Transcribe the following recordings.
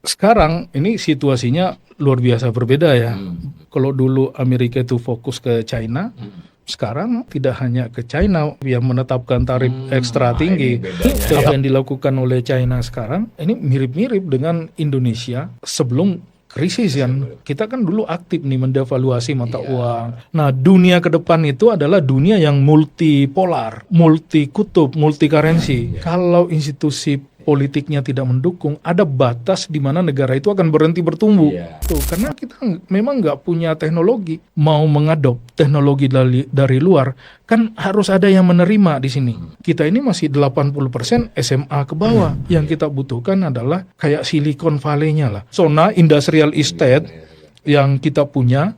sekarang ini situasinya luar biasa berbeda ya. Kalau dulu Amerika itu fokus ke China, sekarang tidak hanya ke China yang menetapkan tarif ekstra tinggi. Apa yang dilakukan oleh China sekarang ini mirip-mirip dengan Indonesia sebelum krisis kan. Kita kan dulu aktif nih mendevaluasi mata uang. Nah, dunia ke depan itu adalah dunia yang multipolar, multi kutub, multi currency. Kalau institusi politiknya tidak mendukung, ada batas di mana negara itu akan berhenti bertumbuh. Tuh, karena kita memang nggak punya teknologi, mau mengadop teknologi dari luar, kan harus ada yang menerima di sini. Kita ini masih 80% SMA ke bawah. Yang kita butuhkan adalah kayak Silicon Valley-nya lah. Zona industrial estate yang kita punya,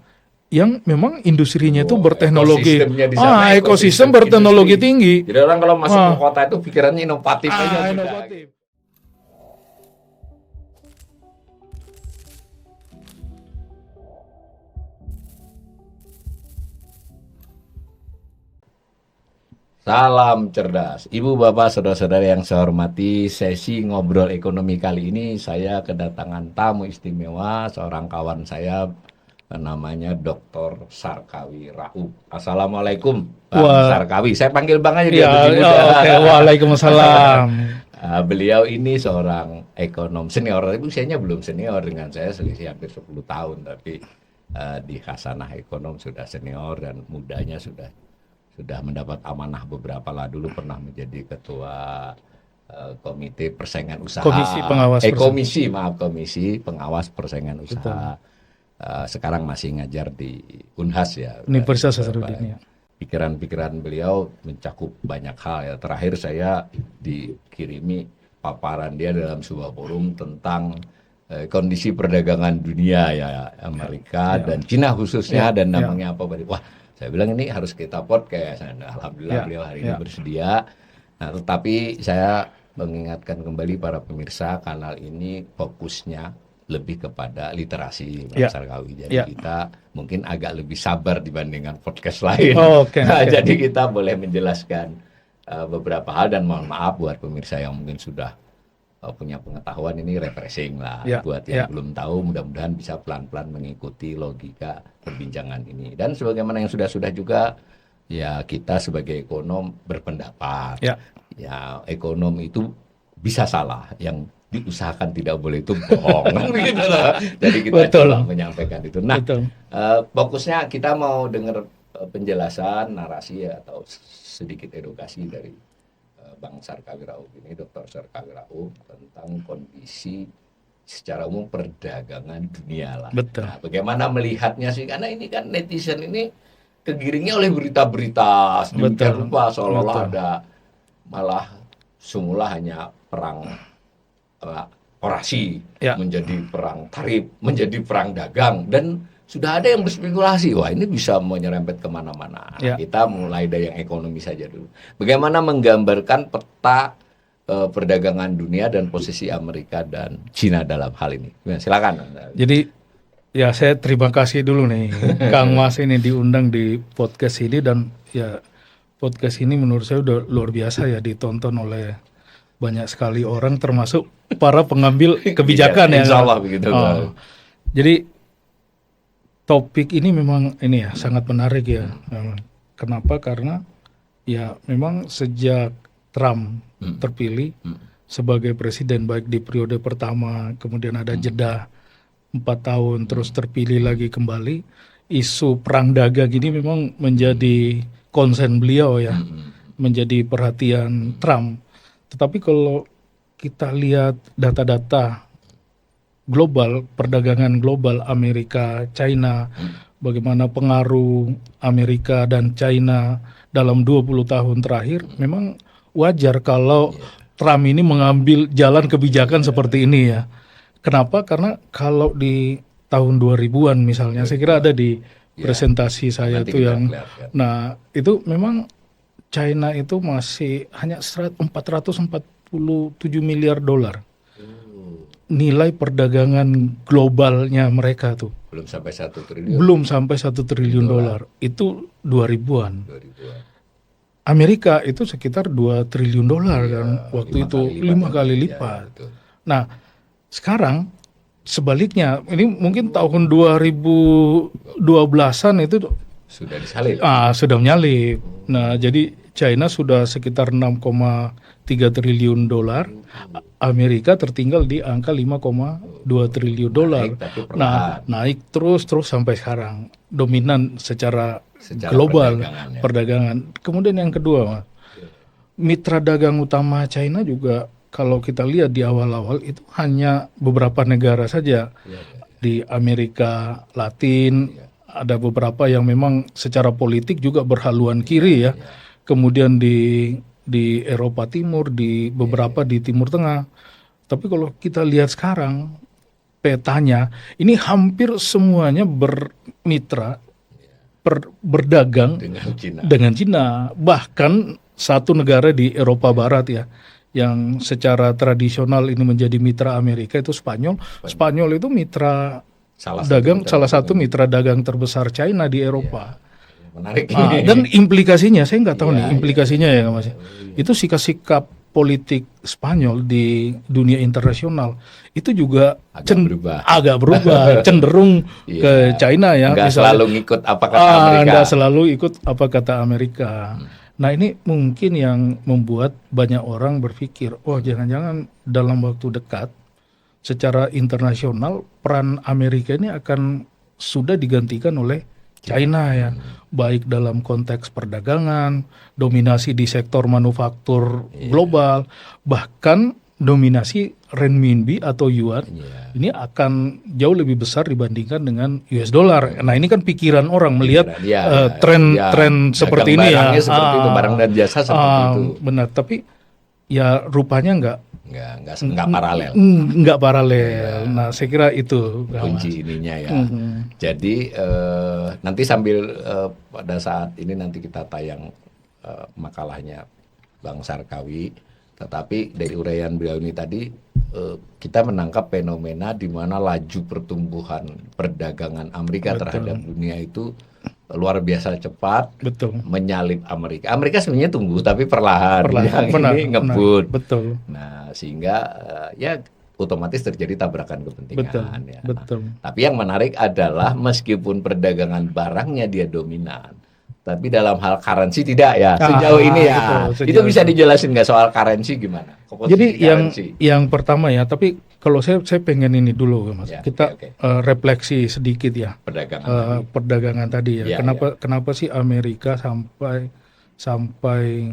yang memang industrinya itu berteknologi, ekosistem berteknologi tinggi. Jadi orang kalau masuk ke kota itu pikirannya inovatif aja. Inovatif. Salam cerdas, Ibu Bapak Saudara-saudara yang saya hormati. Sesi ngobrol ekonomi kali ini saya kedatangan tamu istimewa, seorang kawan saya namanya Dr. Sarkawi Raub. Assalamualaikum Bang Sarkawi. Saya panggil Bang aja dia lebih muda. Waalaikumsalam. Beliau ini seorang ekonom senior, tapi usianya belum senior dengan saya, selisih hampir 10 tahun, tapi di khasanah ekonom sudah senior dan mudanya sudah mendapat amanah beberapa lah. Dulu pernah menjadi ketua komite persaingan usaha, komisi pengawas persaingan usaha. Sekarang masih ngajar di Unhas ya, Universitas Hasanuddin. Pikiran-pikiran beliau mencakup banyak hal ya. Terakhir saya dikirimi paparan dia dalam sebuah forum tentang kondisi perdagangan dunia ya, Amerika dan Cina khususnya, dan namanya apa? Wah, saya bilang ini harus kita podcast. Alhamdulillah beliau hari ini bersedia. Nah, tetapi saya mengingatkan kembali para pemirsa, kanal ini fokusnya lebih kepada literasi, Bang Sarkawi. Jadi kita mungkin agak lebih sabar dibandingkan podcast lain. Jadi kita boleh menjelaskan beberapa hal, dan mohon maaf buat pemirsa yang mungkin sudah punya pengetahuan, ini refreshing lah. Buat yang belum tahu, mudah-mudahan bisa pelan-pelan mengikuti logika perbincangan ini. Dan sebagaimana yang sudah-sudah juga, ya kita sebagai ekonom berpendapat, ya ekonom itu bisa salah, yang diusahakan tidak boleh itu bohong. Gitu loh. Jadi kita coba menyampaikan itu. Nah, fokusnya kita mau dengar penjelasan, narasi atau sedikit edukasi dari Bang Sarkawi Raub ini, Dr. Sarkawi Raub, tentang kondisi secara umum perdagangan dunia lah. Nah, bagaimana melihatnya sih? Karena ini kan netizen ini kegiringnya oleh berita-berita sedemikian rupa, seolah-olah ada malah semula hanya perang orasi, menjadi perang tarif, menjadi perang dagang, dan sudah ada yang berspekulasi, wah ini bisa menyerempet kemana-mana. Kita mulai dari yang ekonomi saja dulu. Bagaimana menggambarkan peta perdagangan dunia dan posisi Amerika dan Cina dalam hal ini? Silakan. Jadi ya saya terima kasih dulu nih Kang Mas ini diundang di podcast ini, dan ya podcast ini menurut saya udah luar biasa ya, ditonton oleh banyak sekali orang, termasuk para pengambil kebijakan ya. Insya Allah begitu. Jadi topik ini memang ini ya sangat menarik ya. Kenapa? Karena ya memang sejak Trump terpilih sebagai presiden, baik di periode pertama, kemudian ada jeda 4 tahun, terus terpilih lagi kembali, isu perang dagang ini memang menjadi konsen beliau ya, menjadi perhatian Trump. Tetapi kalau kita lihat data-data global, perdagangan global Amerika, China, bagaimana pengaruh Amerika dan China dalam 20 tahun terakhir, memang wajar kalau Trump ini mengambil jalan kebijakan seperti ini ya. Kenapa? Karena kalau di tahun 2000-an misalnya, saya kira ada di presentasi saya itu yang, nah itu memang China itu masih hanya 447 miliar dolar. Nilai perdagangan globalnya mereka tuh. Belum sampai 1 triliun. Belum sampai 1 triliun dolar. Itu 2000-an. Amerika itu sekitar 2 triliun dolar kan waktu itu, 5 kali lipat. Nah, sekarang sebaliknya, ini mungkin tahun 2012-an itu Sudah disalib. sudah menyalip. Nah, jadi China sudah sekitar 6,3 triliun dolar, Amerika tertinggal di angka 5,2 triliun dolar. Naik, tapi perlahan. Nah, naik terus sampai sekarang, dominan secara Secara global perdagangan, ya. perdagangan. Kemudian yang kedua, Mas, mitra dagang utama China juga kalau kita lihat di awal-awal itu hanya beberapa negara saja. Di Amerika Latin ada beberapa yang memang secara politik juga berhaluan kiri ya. Kemudian di Eropa Timur, di beberapa di Timur Tengah. Tapi kalau kita lihat sekarang petanya, ini hampir semuanya bermitra berdagang dengan Cina. Bahkan satu negara di Eropa Barat ya, yang secara tradisional ini menjadi mitra Amerika itu Spanyol. Spanyol itu mitra salah satu mitra dagang terbesar China di Eropa. Menarik. Dan implikasinya, saya nggak tahu nih implikasinya ya Mas. Itu sikap politik Spanyol di dunia internasional itu juga agak berubah, cenderung ke China ya. Nggak selalu ngikut apa kata Amerika. Nggak selalu ikut apa kata Amerika. Nah ini mungkin yang membuat banyak orang berpikir, oh jangan-jangan dalam waktu dekat secara internasional peran Amerika ini akan sudah digantikan oleh China ya, baik dalam konteks perdagangan, dominasi di sektor manufaktur global, bahkan dominasi renminbi atau yuan ini akan jauh lebih besar dibandingkan dengan US dollar. Nah ini kan pikiran orang melihat tren seperti ini ya, seperti itu, barang dan jasa seperti itu. Benar, tapi ya rupanya nggak paralel. Nggak paralel. Nah, saya kira itu kunci ininya ya. Jadi nanti sambil pada saat ini nanti kita tayang makalahnya Bang Sarkawi. Tetapi dari uraian beliau ini tadi kita menangkap fenomena di mana laju pertumbuhan perdagangan Amerika terhadap dunia itu luar biasa cepat, menyalip Amerika. Amerika sebenarnya tumbuh tapi perlahan ini ngebut. Nah, sehingga ya otomatis terjadi tabrakan kepentingan. Tapi yang menarik adalah meskipun perdagangan barangnya dia dominan, tapi dalam hal currency tidak ya. Sejauh ini ya. Itu bisa dijelasin nggak soal currency gimana? Jadi yang pertama ya, tapi kalau saya pengen ini dulu Mas. Kita refleksi sedikit ya. Perdagangan tadi ya. Kenapa sih Amerika sampai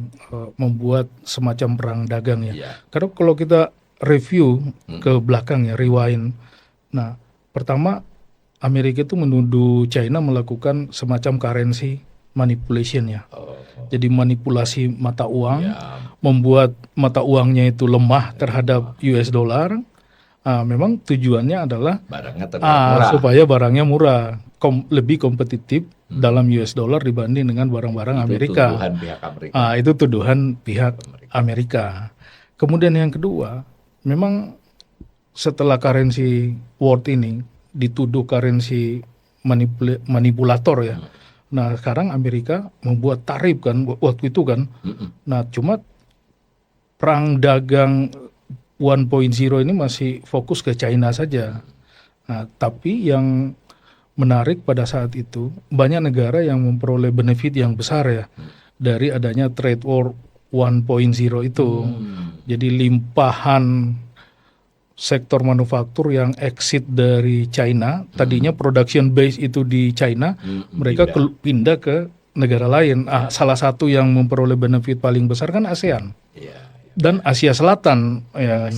membuat semacam perang dagang ya? Karena kalau kita review ke belakang ya, rewind. Nah, pertama Amerika itu menuduh China melakukan semacam currency manipulation ya. Jadi manipulasi mata uang, membuat mata uangnya itu lemah terhadap US dollar. Memang tujuannya adalah supaya barangnya murah, lebih kompetitif dalam US dollar dibanding dengan barang-barang Amerika. Tuduhan pihak Amerika. Itu tuduhan pihak Amerika. Kemudian yang kedua, memang setelah currency war ini dituduh currency manipulator ya. Nah sekarang Amerika membuat tarif kan waktu itu kan. Nah cuma perang dagang 1.0 ini masih fokus ke China saja. Nah tapi yang menarik pada saat itu banyak negara yang memperoleh benefit yang besar ya dari adanya trade war 1.0 itu. Jadi limpahan sektor manufaktur yang exit dari China, tadinya production base itu di China, mereka pindah ke negara lain. Salah satu yang memperoleh benefit paling besar kan ASEAN. Dan Asia Selatan ya.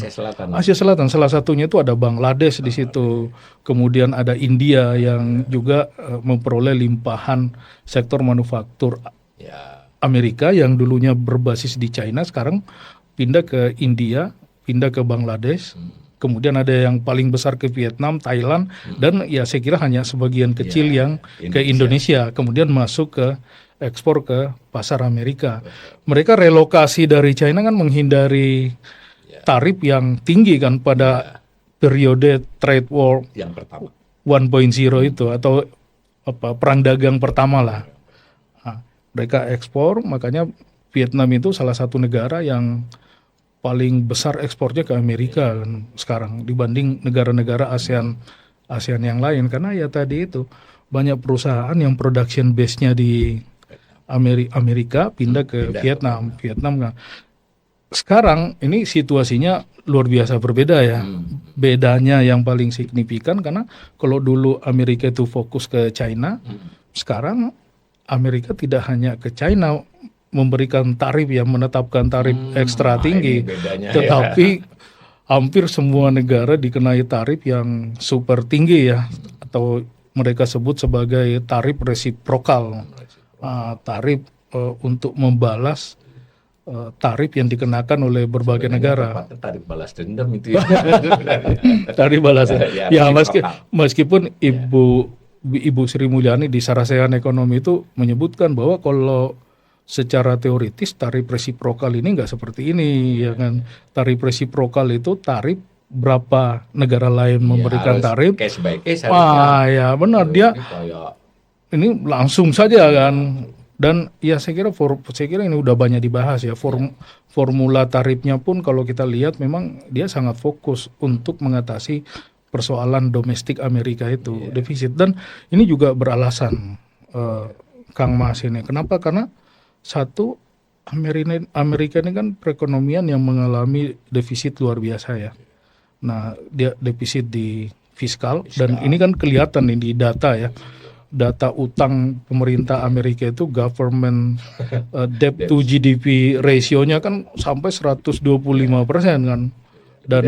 Asia Selatan salah satunya itu ada Bangladesh di situ. Kemudian ada India yang juga memperoleh limpahan sektor manufaktur. Amerika yang dulunya berbasis di China sekarang pindah ke India, pindah ke Bangladesh. Kemudian ada yang paling besar ke Vietnam, Thailand, dan ya saya kira hanya sebagian kecil yang ke Indonesia. Kemudian masuk ke ekspor ke pasar Amerika. Mereka relokasi dari China kan menghindari tarif yang tinggi kan pada periode trade war yang pertama 1.0 itu atau perang dagang pertama lah. Mereka ekspor, makanya Vietnam itu salah satu negara yang paling besar ekspornya ke Amerika kan sekarang dibanding negara-negara ASEAN yang lain, karena ya tadi itu banyak perusahaan yang production base-nya di Amerika pindah ke Vietnam. Nah, sekarang ini situasinya luar biasa berbeda ya. Bedanya yang paling signifikan karena kalau dulu Amerika itu fokus ke China, sekarang Amerika tidak hanya ke China memberikan tarif yang menetapkan tarif ekstra tinggi, tetapi hampir semua negara dikenai tarif yang super tinggi ya, atau mereka sebut sebagai tarif resiprokal, tarif untuk membalas tarif yang dikenakan oleh berbagai negara. Tarif balas dendam itu ya. Tarif balas ya, meskipun Ibu Sri Mulyani di Sarasehan Ekonomi itu menyebutkan bahwa kalau secara teoritis tarif resiprokal ini nggak seperti ini, ya kan? Tarif resiprokal itu tarif berapa negara lain memberikan tarif. Case by case ya benar, dia ini langsung saja kan. Dan ya saya kira ini udah banyak dibahas ya. Formula tarifnya pun kalau kita lihat memang dia sangat fokus untuk mengatasi persoalan domestik Amerika itu, defisit. Dan ini juga beralasan Kang Mas ini. Kenapa? Karena satu, Amerika ini kan perekonomian yang mengalami defisit luar biasa ya. Nah, dia defisit di fiskal. Dan ini kan kelihatan nih di data ya. Data utang pemerintah Amerika itu government debt to GDP ratio-nya kan sampai 125% kan. Dan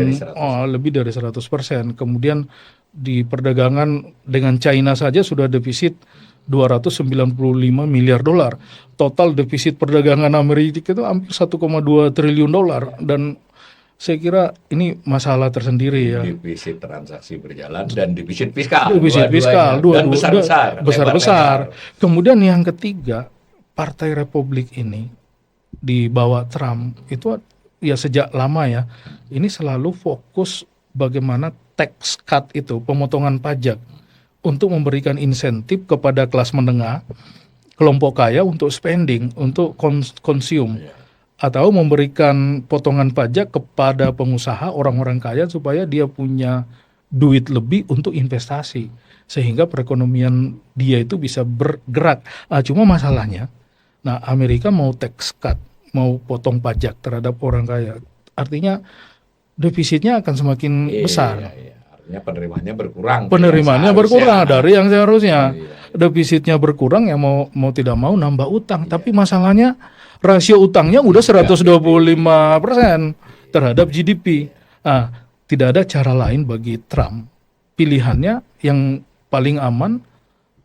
lebih dari 100%. Kemudian di perdagangan dengan China saja sudah defisit 295 miliar dolar. Total defisit perdagangan Amerika itu hampir 1,2 triliun dolar. Dan saya kira ini masalah tersendiri ya. Defisit transaksi berjalan dan defisit fiskal. Dan besar-besar. Kemudian yang ketiga, Partai Republik ini di bawah Trump itu ya sejak lama ya, ini selalu fokus bagaimana tax cut itu, pemotongan pajak, untuk memberikan insentif kepada kelas menengah, kelompok kaya untuk spending, untuk konsum, atau memberikan potongan pajak kepada pengusaha, orang-orang kaya supaya dia punya duit lebih untuk investasi, sehingga perekonomian dia itu bisa bergerak. Cuma masalahnya, Amerika mau tax cut, mau potong pajak terhadap orang kaya, artinya defisitnya akan semakin besar. Penerimaannya berkurang. Penerimaannya berkurang dari yang seharusnya. Defisitnya berkurang, ya mau tidak mau nambah utang. Tapi masalahnya rasio utangnya udah 125% terhadap GDP. Tidak ada cara lain bagi Trump. Pilihannya yang paling aman,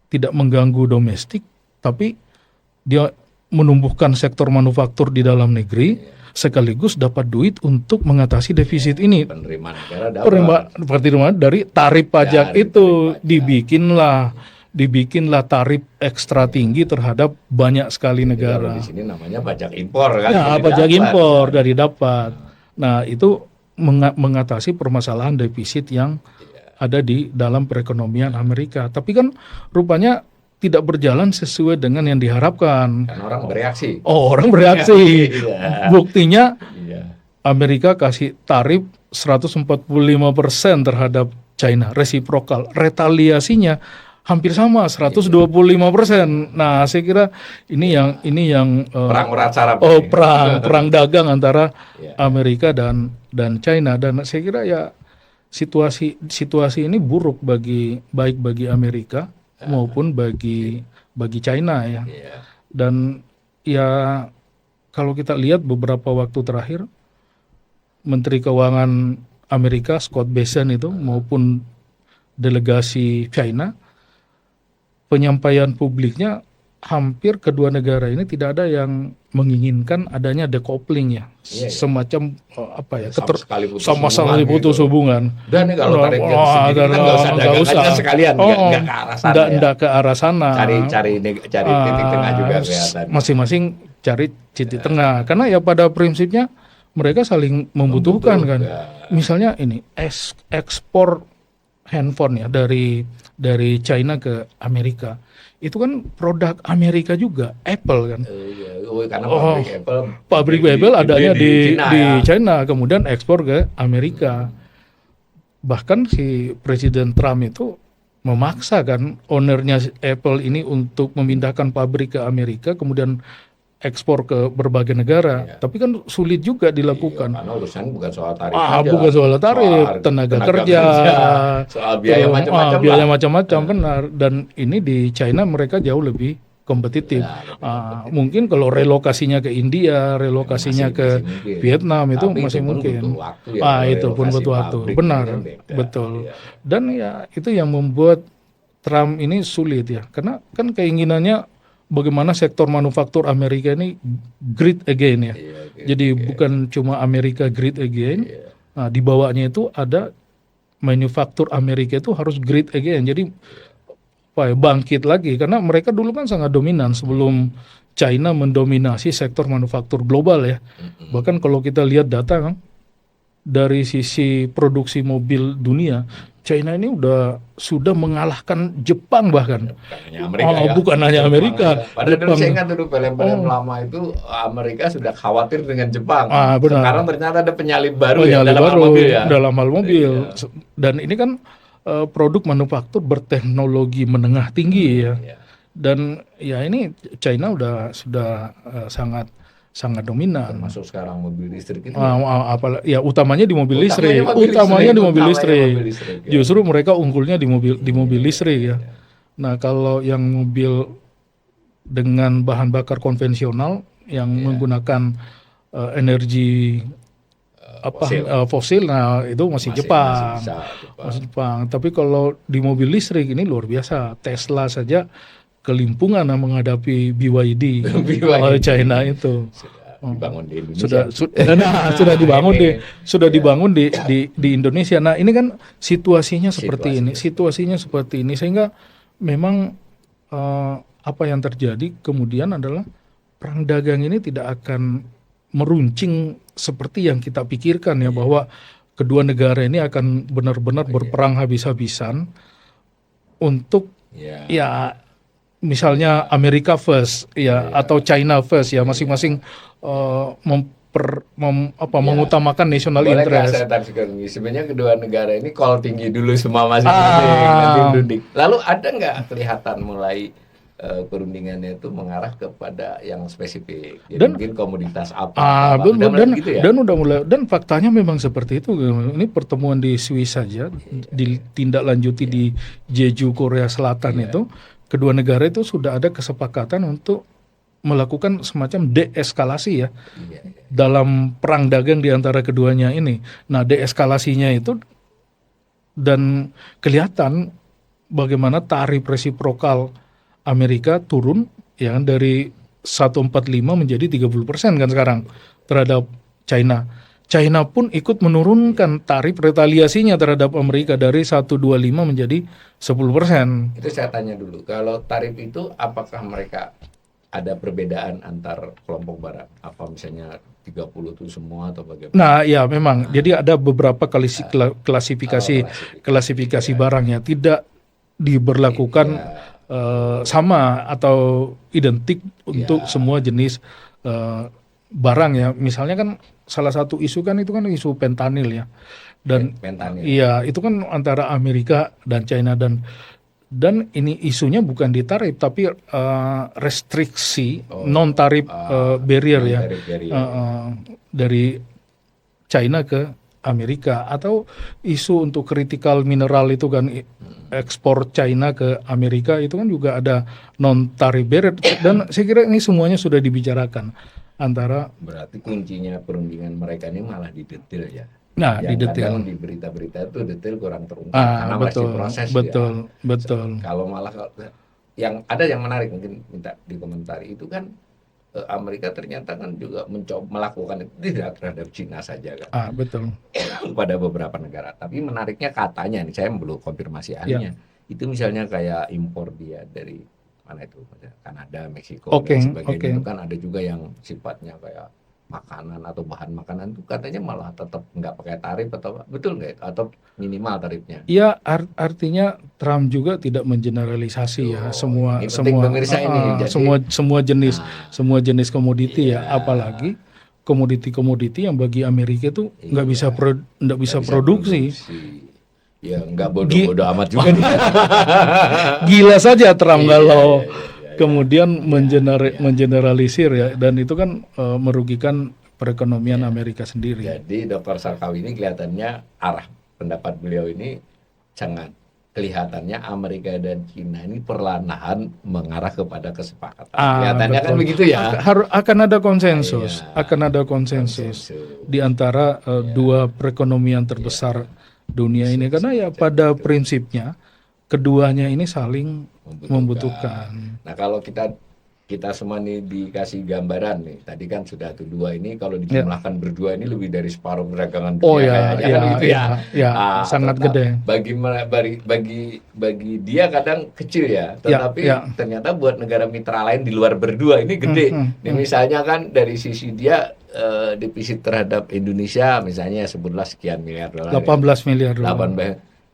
tidak mengganggu domestik, tapi dia menumbuhkan sektor manufaktur di dalam negeri, sekaligus dapat duit untuk mengatasi defisit ini. Penerimaan negara dapat. Penerimaan dari tarif pajak itu dibikinlah tarif ekstra tinggi terhadap banyak sekali negara. Di sini namanya pajak impor kan. Ya, pajak impor dari dapat. Nah, itu mengatasi permasalahan defisit yang ada di dalam perekonomian Amerika. Tapi kan rupanya tidak berjalan sesuai dengan yang diharapkan. Kan orang bereaksi. Orang bereaksi. Buktinya Amerika kasih tarif 145% terhadap China, resiprokal. Retaliasinya hampir sama, 125%. Nah, saya kira ini yang perang dagang antara Amerika dan China. Dan saya kira ya situasi ini buruk baik bagi Amerika maupun bagi China ya. Dan ya kalau kita lihat beberapa waktu terakhir, Menteri Keuangan Amerika Scott Bessent itu maupun delegasi China, penyampaian publiknya hampir kedua negara ini tidak ada yang menginginkan adanya decoupling ya, semacam sama sekali putus hubungan. Dan kalau tarik nggak usah sekalian, nggak ke arah sana. Cari titik tengah juga kelihatan. Masing-masing cari titik tengah, karena ya pada prinsipnya mereka saling membutuhkan kan. Misalnya ini ekspor handphone ya dari China ke Amerika, itu kan produk Amerika juga, Apple kan. Karena Oh, pabrik pabrik Apple adanya di Cina ya. China, kemudian ekspor ke Amerika. Bahkan si Presiden Trump itu memaksa kan ownernya Apple ini untuk memindahkan pabrik ke Amerika, kemudian ekspor ke berbagai negara. Iya. Tapi kan sulit juga dilakukan. Karena urusan bukan soal tarif aja, Bukan soal tarif, soal tenaga kerja, soal biaya macam-macam biaya lah. macam-macam, benar. Dan ini di China mereka jauh lebih kompetitif. Ya, lebih kompetitif. Mungkin kalau relokasinya ke India, relokasinya ke Masih mungkin. Vietnam itu Tapi masih itu pun mungkin. butuh waktu ya, kalau Itu pun relokasi butuh waktu. pabrik Benar, ini kan beda. betul. Iya. Dan ya itu yang membuat Trump ini sulit ya, karena kan keinginannya bagaimana sektor manufaktur Amerika ini great again ya. Iya, Jadi bukan cuma Amerika great again, nah, di bawahnya itu ada manufaktur Amerika itu harus great again. Jadi bangkit lagi karena mereka dulu kan sangat dominan sebelum China mendominasi sektor manufaktur global ya. Bahkan kalau kita lihat data kan dari sisi produksi mobil dunia, China ini sudah mengalahkan Jepang bahkan. Bukan hanya Amerika. Padahal dulu saya ingat dulu film-film lama itu Amerika sudah khawatir dengan Jepang. Benar. Sekarang ternyata ada penyalip baru ya dalam hal mobil ya. Dalam hal mobil. Dan ini kan produk manufaktur berteknologi menengah tinggi ya. Dan ya ini China sudah sangat dominan. Termasuk sekarang mobil listrik itu. Utamanya di mobil listrik. Utamanya di mobil listrik. Justru mereka unggulnya di mobil listrik ya. Nah, kalau yang mobil dengan bahan bakar konvensional yang menggunakan energi fosil, nah itu masih Jepang. Masih Jepang. Tapi kalau di mobil listrik ini luar biasa. Tesla saja kelimpungan menghadapi BYD China itu. Dibangun di Indonesia. Sudah dibangun di Indonesia. Nah, ini kan situasinya seperti ini sehingga memang apa yang terjadi kemudian adalah perang dagang ini tidak akan meruncing seperti yang kita pikirkan ya, bahwa kedua negara ini akan benar-benar berperang habis-habisan untuk ya misalnya Amerika first ya atau China first ya, masing-masing mengutamakan national interest. Sebenarnya kedua negara ini call tinggi dulu semua masing-masing, nanti berunding. Lalu ada nggak kelihatan mulai perundingannya itu mengarah kepada yang spesifik? Jadi mungkin komoditas apa? Gitu ya? Dan udah mulai, dan faktanya memang seperti itu. Ini pertemuan di Swiss saja, ditindaklanjuti di Jeju Korea Selatan itu. Kedua negara itu sudah ada kesepakatan untuk melakukan semacam deeskalasi ya dalam perang dagang di antara keduanya ini. Nah, deeskalasinya itu dan kelihatan bagaimana tarif resiprokal Amerika turun ya dari 145 menjadi 30% kan sekarang terhadap China. China pun ikut menurunkan tarif retaliasinya terhadap Amerika dari 125 menjadi 10%. Itu saya tanya dulu, kalau tarif itu apakah mereka ada perbedaan antar kelompok barat? Apa misalnya 30 itu semua atau bagaimana? Nah, ya memang. Jadi ada beberapa klasifikasi barangnya tidak diberlakukan sama atau identik untuk semua jenis barang ya. Misalnya kan salah satu isu kan itu kan isu fentanyl ya. Dan iya, itu kan antara Amerika dan China dan ini isunya bukan di tarif tapi restriksi non tarif barrier ya. Dari China ke Amerika, atau isu untuk critical mineral itu kan ekspor China ke Amerika itu kan juga ada non tarif barrier, dan saya kira ini semuanya sudah dibicarakan antara. Berarti kuncinya perundingan mereka ini malah di detail ya. Nah, yang di detail. Kadang di berita-berita itu detail kurang terungkap karena masih proses betul. Kalau malah yang ada yang menarik mungkin minta dikomentari itu kan Amerika ternyata kan juga mencoba melakukan itu tidak terhadap Cina saja kan. Betul. Pada beberapa negara. Tapi menariknya katanya nih, saya belum konfirmasi ahlinya. Itu misalnya kayak impor dia dari mana itu, Kanada, Meksiko dan sebagainya itu kan ada juga yang sifatnya kayak makanan atau bahan makanan itu katanya malah tetap nggak pakai tarif atau betul nggak itu? Atau minimal tarifnya? Ya, artinya Trump juga tidak mengeneralisasi ya semua ini penting pemirsa ini. Jadi, semua jenis komoditi ya, iya. apalagi komoditi-komoditi yang bagi Amerika itu nggak bisa nggak bisa produksi. Ya nggak bodoh-bodoh amat juga nih. Gila saja Trump kalau iya. kemudian mengeneralisir ya, dan itu kan merugikan perekonomian Amerika sendiri. Jadi Dr. Sarkawi ini kelihatannya arah pendapat beliau ini sangat kelihatannya Amerika dan Cina ini perlahan mengarah kepada kesepakatan. Kelihatannya Betul. kan begitu ya. Akan ada konsensus, di antara dua perekonomian terbesar dunia ini, karena ya pada prinsipnya keduanya ini saling membutuhkan. Nah, kalau kita semua nih dikasih gambaran nih, tadi kan sudah tuh dua ini kalau dijumlahkan berdua ini lebih dari separuh perdagangan dunia. Oh ya, kan gitu ya. Sangat gede. Bagi dia kadang kecil ya, tetapi ternyata buat negara mitra lain di luar berdua ini gede. Misalnya kan dari sisi dia defisit terhadap Indonesia misalnya sebutlah sekian miliar dolar. 18 miliar dolar.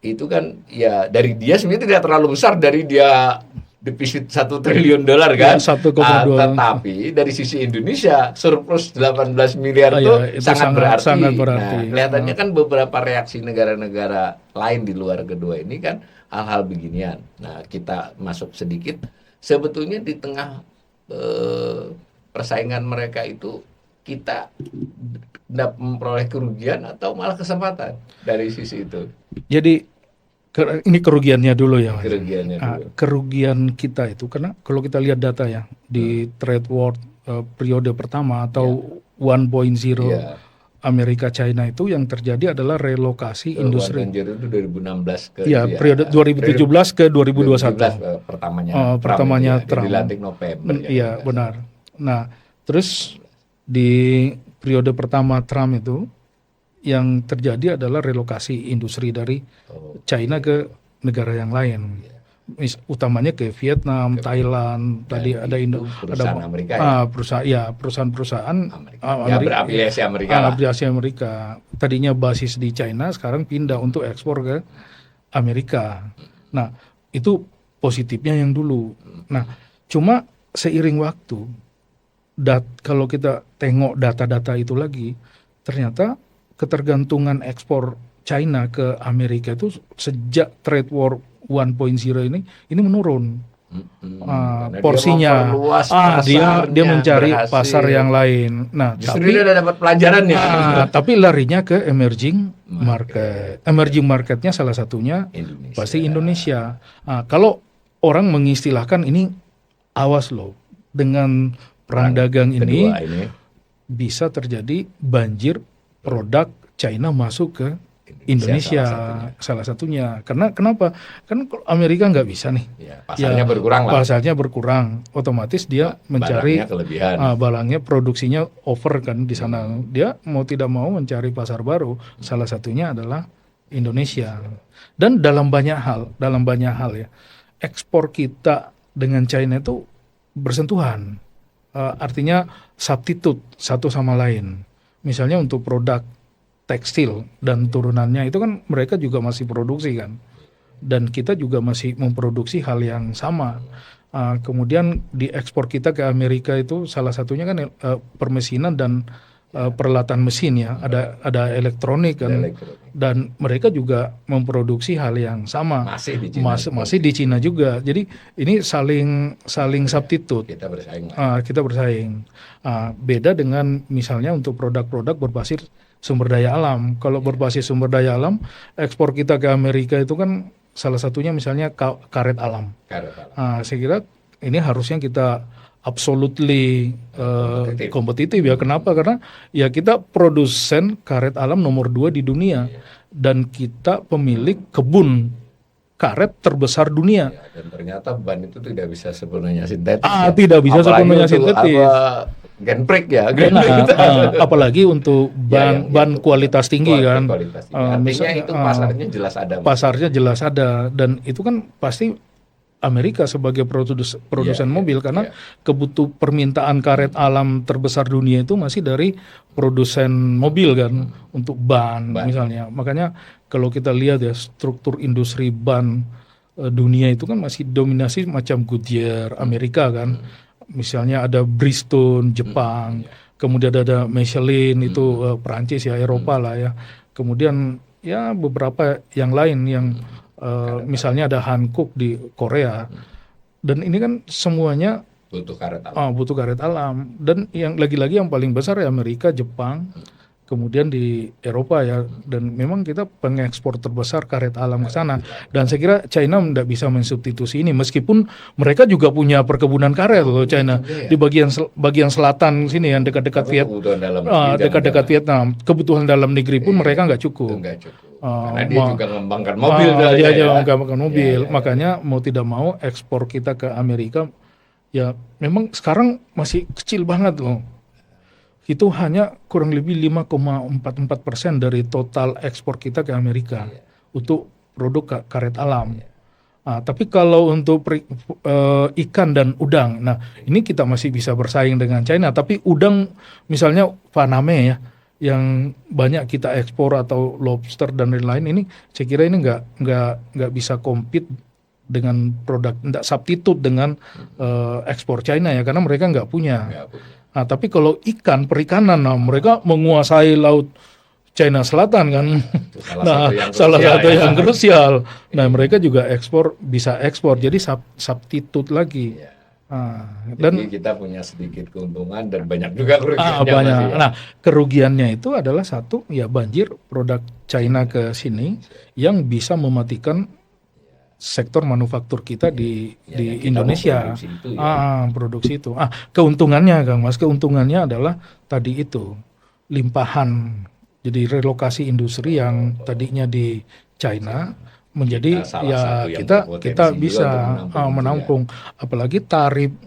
Itu kan ya dari dia sebenarnya tidak terlalu besar dari dia defisit 1 triliun dolar kan. 1,2. Tetapi dari sisi Indonesia surplus 18 miliar itu sangat berarti. Nah, kelihatannya kan beberapa reaksi negara-negara lain di luar kedua ini kan hal-hal beginian. Nah, kita masuk sedikit sebetulnya di tengah persaingan mereka itu kita dapat memperoleh kerugian atau malah kesempatan dari sisi itu. Jadi ini kerugiannya dulu ya, Mas. Kerugian kita itu karena kalau kita lihat data ya di trade war periode pertama atau 1.0 Amerika China itu yang terjadi adalah relokasi industri. 1.0 itu 2016 ke periode 2017 ke 2021. Pertamanya Trump. Dilantik November. Iya, benar. Nah, terus di periode pertama Trump itu yang terjadi adalah relokasi industri dari China ke negara yang lain, utamanya ke Vietnam, Thailand. Tadi ada perusahaan-perusahaan Amerika, berafiliasi Amerika. Tadinya basis di China, sekarang pindah untuk ekspor ke Amerika. Nah, itu positifnya yang dulu. Nah, cuma seiring waktu, kalau kita tengok data-data itu lagi, ternyata ketergantungan ekspor China ke Amerika itu sejak trade war 1.0 ini menurun. Porsinya dia mencari pasar yang lain. Nah, tapi dia udah dapat pelajarannya. Tapi larinya ke emerging market. Emerging marketnya salah satunya pasti Indonesia. Kalau orang mengistilahkan ini, awas loh, dengan perang dagang ini bisa terjadi banjir produk China masuk ke Indonesia salah satunya. Karena kenapa? Kan Amerika nggak bisa nih. Pasarnya berkurang. Otomatis dia mencari barangnya, produksinya over kan di sana. Dia mau tidak mau mencari pasar baru. Salah satunya adalah Indonesia. Dan dalam banyak hal ya, ekspor kita dengan China itu bersentuhan. Artinya substitute satu sama lain. Misalnya untuk produk tekstil dan turunannya itu kan mereka juga masih produksi kan, dan kita juga masih memproduksi hal yang sama. Kemudian di ekspor kita ke Amerika itu salah satunya kan permesinan dan peralatan mesin ya, ada elektronik kan, dan mereka juga memproduksi hal yang sama, masih di Cina juga. Jadi ini saling substitute. Kita bersaing. Beda dengan misalnya untuk produk-produk berbasis sumber daya alam. Kalau berbasis sumber daya alam, ekspor kita ke Amerika itu kan salah satunya misalnya karet alam. Saya kira ini harusnya kita absolutely kompetitif ya. Kenapa? Karena ya kita produsen karet alam nomor 2 di dunia, dan kita pemilik kebun karet terbesar dunia. Dan ternyata ban itu tidak bisa sepenuhnya sintetis. Tidak bisa sepenuhnya sintetis. Genbrake ya. Apalagi untuk ban kualitas tinggi kan. Artinya itu pasarnya jelas ada. Dan itu kan pasti Amerika sebagai produsen Iya, mobil karena iya. permintaan karet alam terbesar dunia itu masih dari produsen mobil kan untuk ban Ban. misalnya. Makanya kalau kita lihat ya struktur industri ban dunia itu kan masih dominasi macam Goodyear Amerika kan. Misalnya ada Bridgestone Jepang, kemudian ada Michelin itu Perancis ya, Eropa lah ya. Kemudian ya beberapa yang lain yang misalnya ada Hankook di Korea. Dan ini kan semuanya Butuh karet alam. butuh karet alam. Dan yang lagi-lagi yang paling besar ya Amerika, Jepang, kemudian di Eropa ya. Dan memang kita pengekspor terbesar karet alam ke sana. Dan saya kira China tidak bisa mensubstitusi ini meskipun mereka juga punya perkebunan karet loh China di bagian selatan sini yang dekat-dekat dekat-dekat Vietnam. Kebutuhan dalam negeri pun mereka nggak cukup. Karena dia juga mengembangkan mobil. Dia mengembangkan mobil. Makanya mau tidak mau ekspor kita ke Amerika ya memang sekarang masih kecil banget loh. Itu hanya kurang lebih 5,44% dari total ekspor kita ke Amerika untuk produk karet alam. Tapi kalau untuk ikan dan udang, nah ini kita masih bisa bersaing dengan China. Tapi udang misalnya Paname ya, yang banyak kita ekspor atau lobster dan lain-lain ini, saya kira ini nggak bisa compete dengan produk, nggak substitute dengan ekspor China ya, karena mereka nggak punya. Nah, tapi kalau perikanan, nah mereka menguasai laut China Selatan kan. Salah satu yang krusial. Nah, mereka juga bisa ekspor. Jadi substitute lagi. Jadi kita punya sedikit keuntungan dan banyak juga kerugiannya. Banyak. Nah, kerugiannya itu adalah satu ya banjir produk China ke sini yang bisa mematikan sektor manufaktur kita di Indonesia. Produksi itu. Keuntungannya Kang Mas, keuntungannya adalah tadi itu limpahan. Jadi relokasi industri yang tadinya di China menjadi kita bisa menampung. Apalagi tarif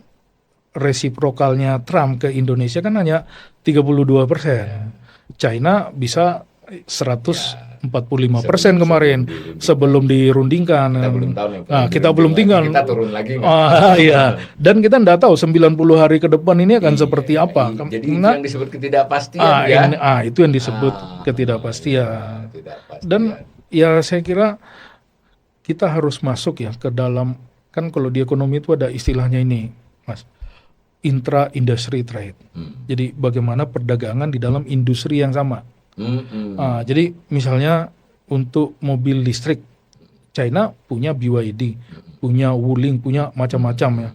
resiprokalnya Trump ke Indonesia kan hanya 32%. China bisa 145% kemarin sebelum dirundingkan. Kita belum tinggal. Kita turun lagi. Dan kita tidak tahu 90 hari ke depan ini akan seperti apa. Jadi yang disebut ketidakpastian itu yang disebut ketidakpastian. Dan ya saya kira kita harus masuk ya ke dalam, kan kalau di ekonomi itu ada istilahnya ini Mas, intra-industry trade. Jadi bagaimana perdagangan di dalam industri yang sama. Jadi misalnya untuk mobil listrik, China punya BYD, punya Wuling, punya macam-macam ya,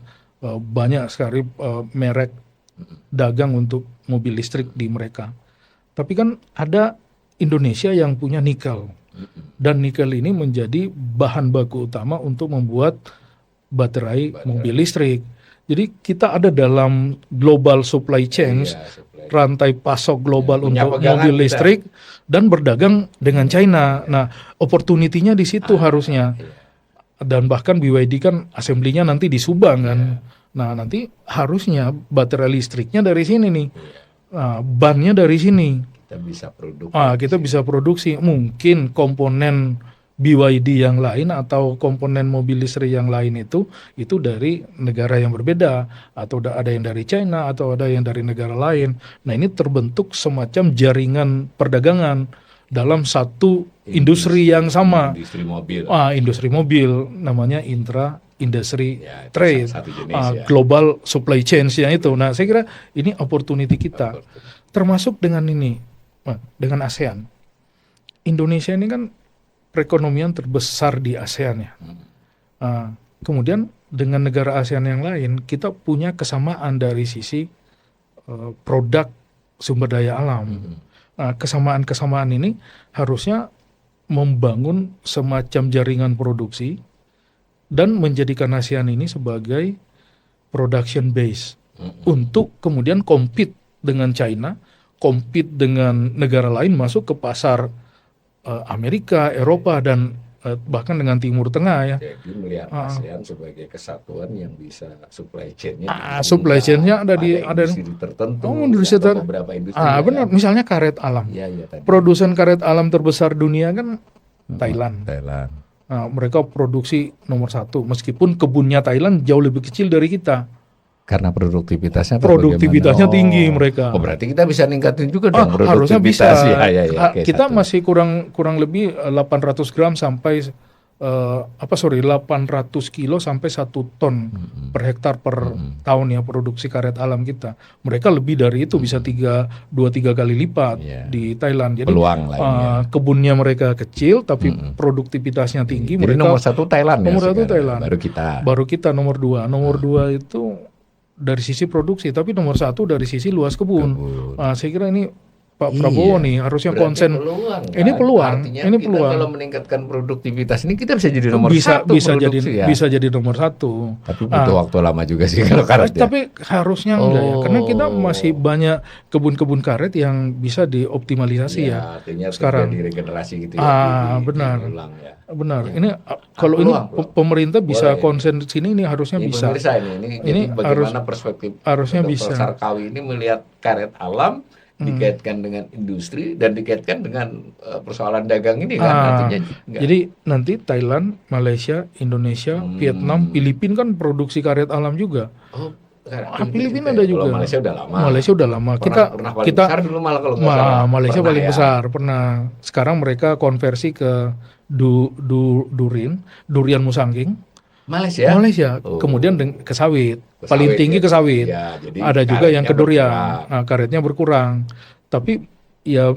banyak sekali merek dagang untuk mobil listrik di mereka. Tapi kan ada Indonesia yang punya nikel, dan nikel ini menjadi bahan baku utama untuk membuat baterai mobil listrik. Jadi kita ada dalam global supply chain, rantai pasok global untuk mobil listrik dan berdagang dengan China. Nah, opportunity-nya di situ harusnya. Dan bahkan BYD kan assembly-nya nanti di Subang kan. Nah, nanti harusnya baterai listriknya dari sini nih. Bannya dari sini. Kita bisa produksi. Mungkin komponen BYD yang lain atau komponen mobil listrik yang lain itu dari negara yang berbeda, atau ada yang dari China atau ada yang dari negara lain. Nah, ini terbentuk semacam jaringan perdagangan dalam satu industri yang sama. Industri mobil namanya intra-industry trade, global supply chain-nya itu. Nah, saya kira ini opportunity kita, termasuk dengan dengan ASEAN. Indonesia ini kan perekonomian terbesar di ASEAN ya. Kemudian dengan negara ASEAN yang lain kita punya kesamaan dari sisi produk sumber daya alam. Kesamaan-kesamaan ini harusnya membangun semacam jaringan produksi dan menjadikan ASEAN ini sebagai production base untuk kemudian compete dengan China, compete dengan negara lain masuk ke pasar Amerika, Eropa, dan bahkan dengan Timur Tengah ya. Jadi melihat ASEAN sebagai kesatuan yang bisa supply chain-nya ada industri tertentu, atau beberapa industri. Benar, misalnya karet alam. Produsen karet alam terbesar dunia kan Thailand. Nah, mereka produksi nomor 1, meskipun kebunnya Thailand jauh lebih kecil dari kita. Karena produktivitasnya atau Produktivitasnya bagaimana? tinggi mereka. Oh, berarti kita bisa ningkatin juga dong Harusnya bisa. produktivitas. Ya, oke, Kita satu. masih kurang lebih 800 gram sampai 800 kilo sampai 1 ton per hektar per tahun ya produksi karet alam kita. Mereka lebih dari itu, bisa 2-3 kali lipat di Thailand. Jadi Peluang lah ini ya. kebunnya mereka kecil tapi produktivitasnya tinggi. Jadi Mereka nomor 1 Thailand nomor ya 1 sekarang. Thailand. Baru kita. Baru kita nomor 2. Nomor 2 itu dari sisi produksi, tapi nomor 1 dari sisi luas kebun. Saya kira ini Pak Prabowo nih harusnya Berarti konsen. peluang, kan? Ini peluang. Artinya Ini kita peluang. kalau meningkatkan produktivitas ini kita bisa jadi nomor 1 produksi ya. Bisa jadi nomor 1. Tapi butuh waktu lama juga sih kalau karet ya. Tapi harusnya enggak ya, karena kita masih banyak kebun-kebun karet yang bisa dioptimalisasi ya. Artinya Sekarang terjadi regenerasi gitu ya. Benar. Diulang ya. Benar. Ini kalau ini pemerintah bisa konsen sini, ini harusnya Ini bisa. pemirsa ini jadi bagaimana perspektif harusnya Dr. bisa. Sarkawi ini melihat karet alam dikaitkan dengan industri dan dikaitkan dengan persoalan dagang ini kan artinya. Jadi nanti Thailand, Malaysia, Indonesia, Vietnam, Filipina kan produksi karet alam juga. Filipina ada juga. Malaysia udah lama. Malaysia udah lama. Pernah paling besar dulu malah kalau nggak salah. Malaysia paling besar pernah. Sekarang mereka konversi ke durian musangking. Malaysia. Kemudian ke sawit. Paling tinggi ke sawit. Ya, jadi ada juga yang ke durian. Karetnya berkurang. Tapi ya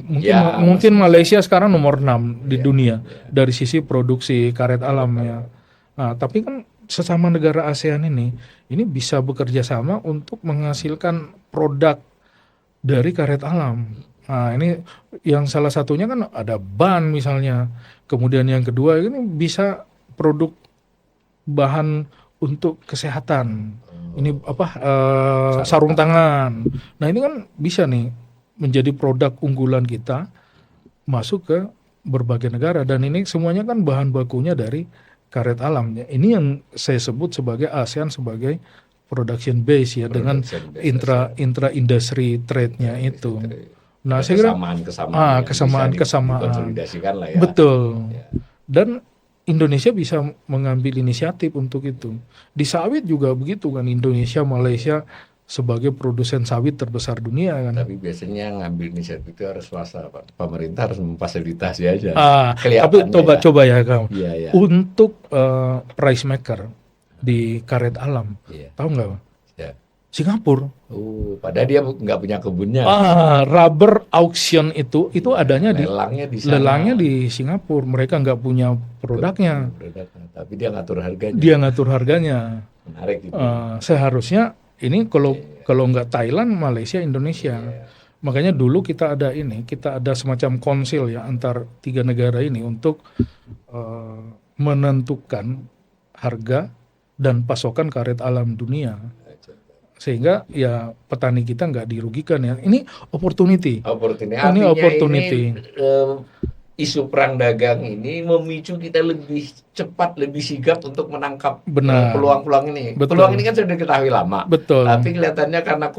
mungkin Malaysia sekarang nomor 6 di dunia dari sisi produksi karet alam ya. Tapi kan sesama negara ASEAN ini bisa bekerja sama untuk menghasilkan produk dari karet alam. Nah, ini yang salah satunya kan ada ban misalnya. Kemudian yang kedua ini bisa produk bahan untuk kesehatan. Ini sarung tangan. Nah, ini kan bisa nih menjadi produk unggulan kita masuk ke berbagai negara, dan ini semuanya kan bahan bakunya dari karet alam. Ini yang saya sebut sebagai ASEAN sebagai production base ya, dengan intra industry trade-nya itu. Nah, saya kira kesamaan dikonsolidasikan lah ya. Betul. Dan Indonesia bisa mengambil inisiatif untuk itu. Di sawit juga begitu kan, Indonesia, Malaysia sebagai produsen sawit terbesar dunia kan. Tapi biasanya ngambil inisiatif itu harus swasta, Pak. Pemerintah harus memfasilitasi aja. Tapi coba ya kamu. Ya. Untuk price maker di karet alam, tahu nggak? Ya. Singapura. Padahal dia nggak punya kebunnya. Rubber auction itu adanya lelangnya di Singapura. Mereka nggak punya produknya. Tapi dia ngatur harganya. Menarik gitu. Seharusnya ini kalau nggak Thailand, Malaysia, Indonesia. Makanya dulu kita ada semacam konsil ya antar 3 negara ini untuk menentukan harga dan pasokan karet alam dunia. Sehingga ya petani kita nggak dirugikan ya. Ini opportunity. Ini opportunity. Isu perang dagang ini memicu kita lebih cepat, lebih sigap untuk menangkap peluang-peluang ini. Betul. Peluang ini kan sudah diketahui lama. Betul. Tapi kelihatannya karena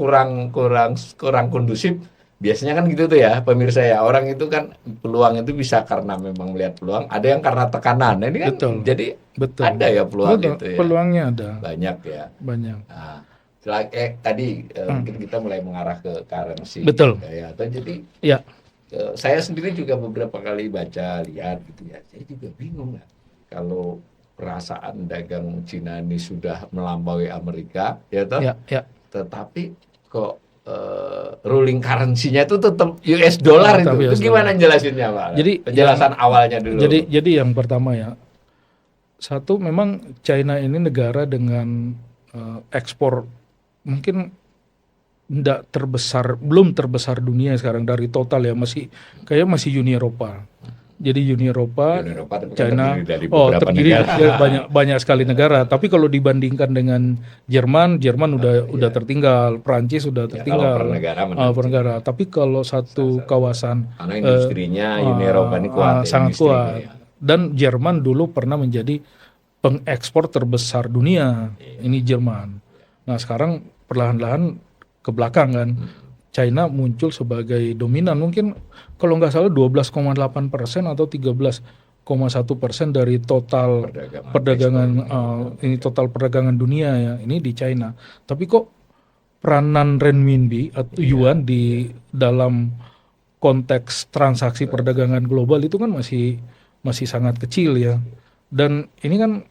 kurang kondusif. Biasanya kan gitu tuh ya pemirsa ya. Orang itu kan peluang itu bisa karena memang melihat peluang. Ada yang karena tekanan. Nah, ini kan jadi ada ya peluang itu ya. Peluangnya ada. Banyak ya. Banyak. Nah, tadi mungkin kita mulai mengarah ke currency. Betul. Ya, atau jadi saya sendiri juga beberapa kali baca lihat gitu ya. Saya juga bingung ya kalau perasaan dagang Cina ini sudah melampaui Amerika, ya toh. Ya. Tetapi kok ruling currency-nya itu tetap US dollar itu gimana jelasinnya, Pak? Jadi penjelasan awalnya dulu. Jadi yang pertama ya. Satu, memang China ini negara dengan ekspor mungkin belum terbesar dunia sekarang dari total ya, masih Uni Eropa. Jadi Uni Eropa China terdiri dari banyak sekali negara. Tapi kalau dibandingkan dengan Jerman udah tertinggal, Prancis sudah tertinggal. Per negara. Tapi kalau satu kawasan karena industrinya Uni Eropa ini kuat, sangat kuat. Dan Jerman dulu pernah menjadi pengekspor terbesar dunia. Ini Jerman. Nah, sekarang perlahan-lahan ke belakang kan. China muncul sebagai dominan, mungkin kalau nggak salah 12,8% atau 13 0,1% dari total perdagangan ini total perdagangan dunia ya, ini di China. Tapi kok peranan renminbi atau yuan di dalam konteks transaksi perdagangan global itu kan masih sangat kecil ya. Dan ini kan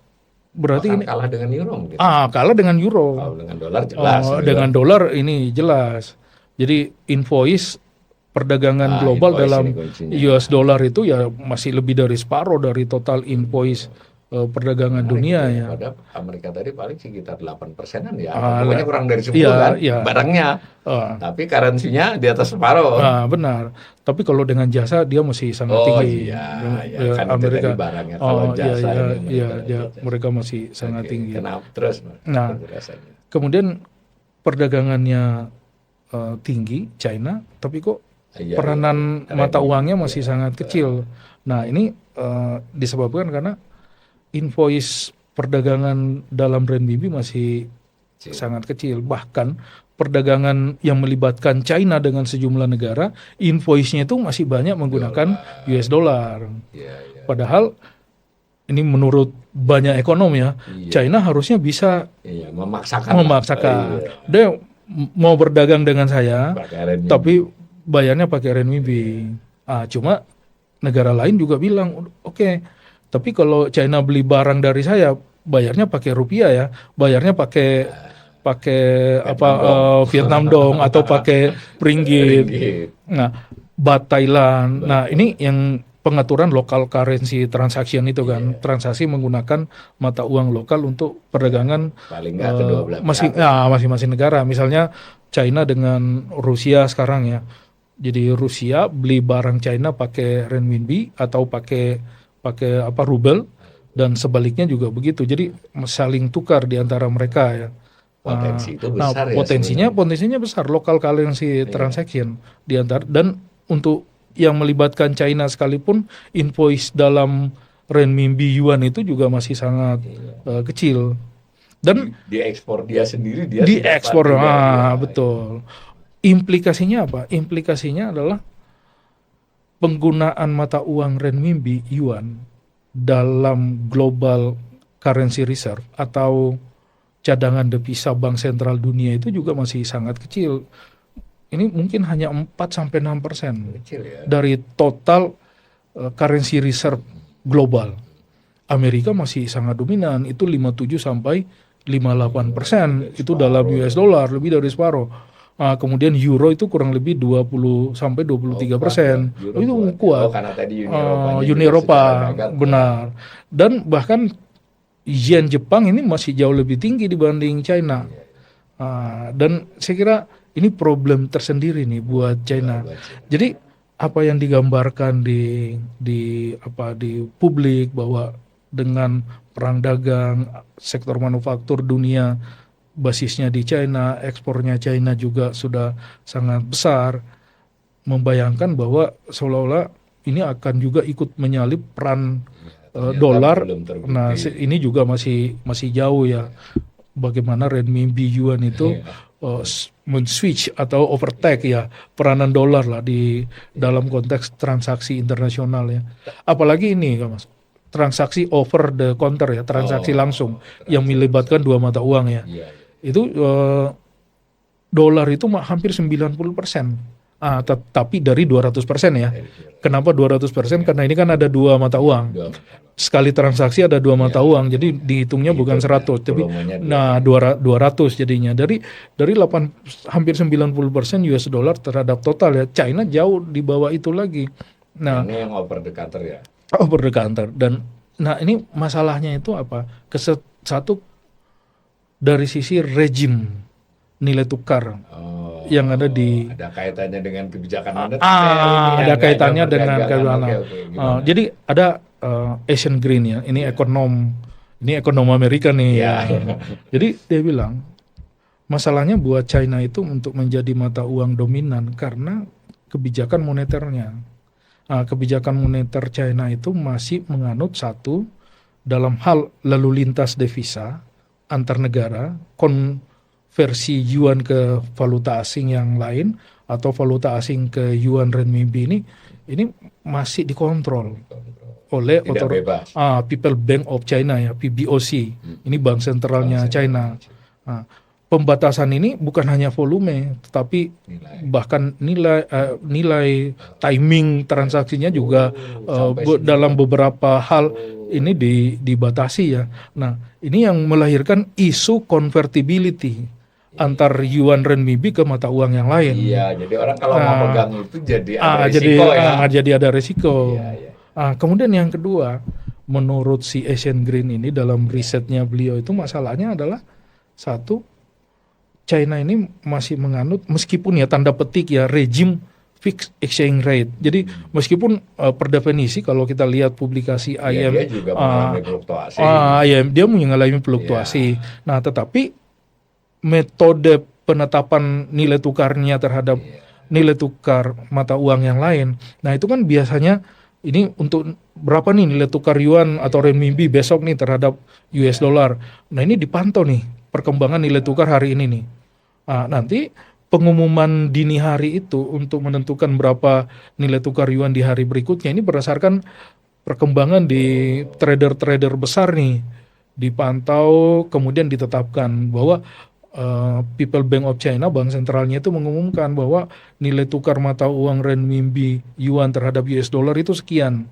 berarti ini kalah dengan euro mungkin. Kalah dengan euro. Kalau dengan dolar jelas. Dengan dolar ini jelas. Jadi invoice perdagangan global dalam US dollar itu ya masih lebih dari separuh dari total invoice perdagangan dunia ya. Pada Amerika tadi paling sekitar 8%-an ya. Pokoknya kurang dari 10 kan barangnya. Tapi currency-nya di atas separuh. Benar. Tapi kalau dengan jasa dia masih sangat tinggi. Kan Amerika. Barangnya kalau jasa mereka masih sangat tinggi. Kenapa terus? Nah, kemudian perdagangannya tinggi China, tapi kok peranan mata uangnya masih sangat kecil. Nah, ini disebabkan karena invoice perdagangan dalam renminbi masih sangat kecil. Bahkan perdagangan yang melibatkan China dengan sejumlah negara, invoice-nya itu masih banyak menggunakan US dollar. Padahal ini menurut banyak ekonom ya, China harusnya bisa memaksakan. Dia mau berdagang dengan saya, tapi bayarnya pakai renminbi. Cuma negara lain juga bilang, oke. Tapi kalau China beli barang dari saya, bayarnya pakai rupiah ya, bayarnya pakai Vietnam dong atau pakai ringgit. Nah, baht Thailand. Nah, ini yang pengaturan local currency transaction itu kan, transaksi menggunakan mata uang lokal untuk perdagangan paling nggak kedua belah masing-masing negara. Misalnya China dengan Rusia sekarang ya. Jadi Rusia beli barang China pakai renminbi atau pakai rubel, dan sebaliknya juga begitu. Jadi saling tukar di antara mereka ya. Potensi itu besar potensinya besar local currency transaction di antara, dan untuk yang melibatkan China sekalipun invoice dalam renminbi yuan itu juga masih sangat kecil. Dan diekspor dia sendiri betul. Implikasinya apa? Implikasinya adalah penggunaan mata uang renminbi yuan dalam global currency reserve atau cadangan devisa bank sentral dunia itu juga masih sangat kecil. Ini mungkin hanya 4-6% dari total currency reserve global. Amerika masih sangat dominan, itu 57-58% itu dalam US dollar, lebih dari separuh. Kemudian euro itu kurang lebih 20-23%. Itu kuat. Karena tadi Uni Eropa benar. Dan bahkan yen Jepang ini masih jauh lebih tinggi dibanding China. Dan saya kira ini problem tersendiri nih buat China. Jadi apa yang digambarkan di publik bahwa dengan perang dagang sektor manufaktur dunia basisnya di China, ekspornya China juga sudah sangat besar, membayangkan bahwa seolah-olah ini akan juga ikut menyalip peran dolar. Nah, ini juga masih jauh ya. Bagaimana renminbi yuan itu men-switch atau overtake ya peranan dolar lah di dalam konteks transaksi internasional ya. Apalagi ini Mas, transaksi over the counter ya, transaksi langsung yang melibatkan dua mata uang ya. Itu dolar itu hampir 90%. Tapi dari 200% ya. Kenapa 200%? Karena ini kan ada dua mata uang. Sekali transaksi ada dua mata uang, jadi dihitungnya bukan 100, tapi 200 jadinya. Dari hampir 90% US dollar terhadap total ya. China jauh di bawah itu lagi. Nah, ini yang over the counter ya. Over the counter. Dan ini masalahnya itu apa? Satu dari sisi rejim nilai tukar yang ada kaitannya dengan kebijakan moneter. Ada kaitannya dengan jadi ada Asian Green ya. Ini ekonom Amerika nih. Jadi dia bilang masalahnya buat China itu untuk menjadi mata uang dominan karena kebijakan moneternya. Kebijakan moneter China itu masih menganut dalam hal lalu lintas devisa antar negara, versi yuan ke valuta asing yang lain atau valuta asing ke yuan renminbi ini masih dikontrol oleh Tidak bebas. People Bank of China ya, PBOC. Ini bank sentralnya China. Nah, pembatasan ini bukan hanya volume, tetapi bahkan nilai timing transaksinya juga dalam beberapa hal ini dibatasi ya. Nah, ini yang melahirkan isu convertibility antar yuan renminbi ke mata uang yang lain. Iya, jadi orang kalau mau pegang itu jadi ada risiko jadi ada risiko. Iya. Kemudian yang kedua, menurut si Asian Green ini dalam risetnya beliau itu masalahnya adalah satu, China ini masih menganut meskipun ya tanda petik ya rejim fixed exchange rate. Jadi meskipun per definisi kalau kita lihat publikasi IMF dia juga mengalami fluktuasi. Dia mengalami fluktuasi. Nah, tetapi metode penetapan nilai tukarnya terhadap nilai tukar mata uang yang lain. Nah, itu kan biasanya ini untuk berapa nih nilai tukar yuan atau renminbi besok nih terhadap US dollar. Nah, ini dipantau nih perkembangan nilai tukar hari ini nih. Nanti pengumuman dini hari itu untuk menentukan berapa nilai tukar yuan di hari berikutnya ini berdasarkan perkembangan di trader-trader besar nih. Dipantau kemudian ditetapkan bahwa People Bank of China, bank sentralnya itu mengumumkan bahwa nilai tukar mata uang renminbi yuan terhadap US dollar itu sekian.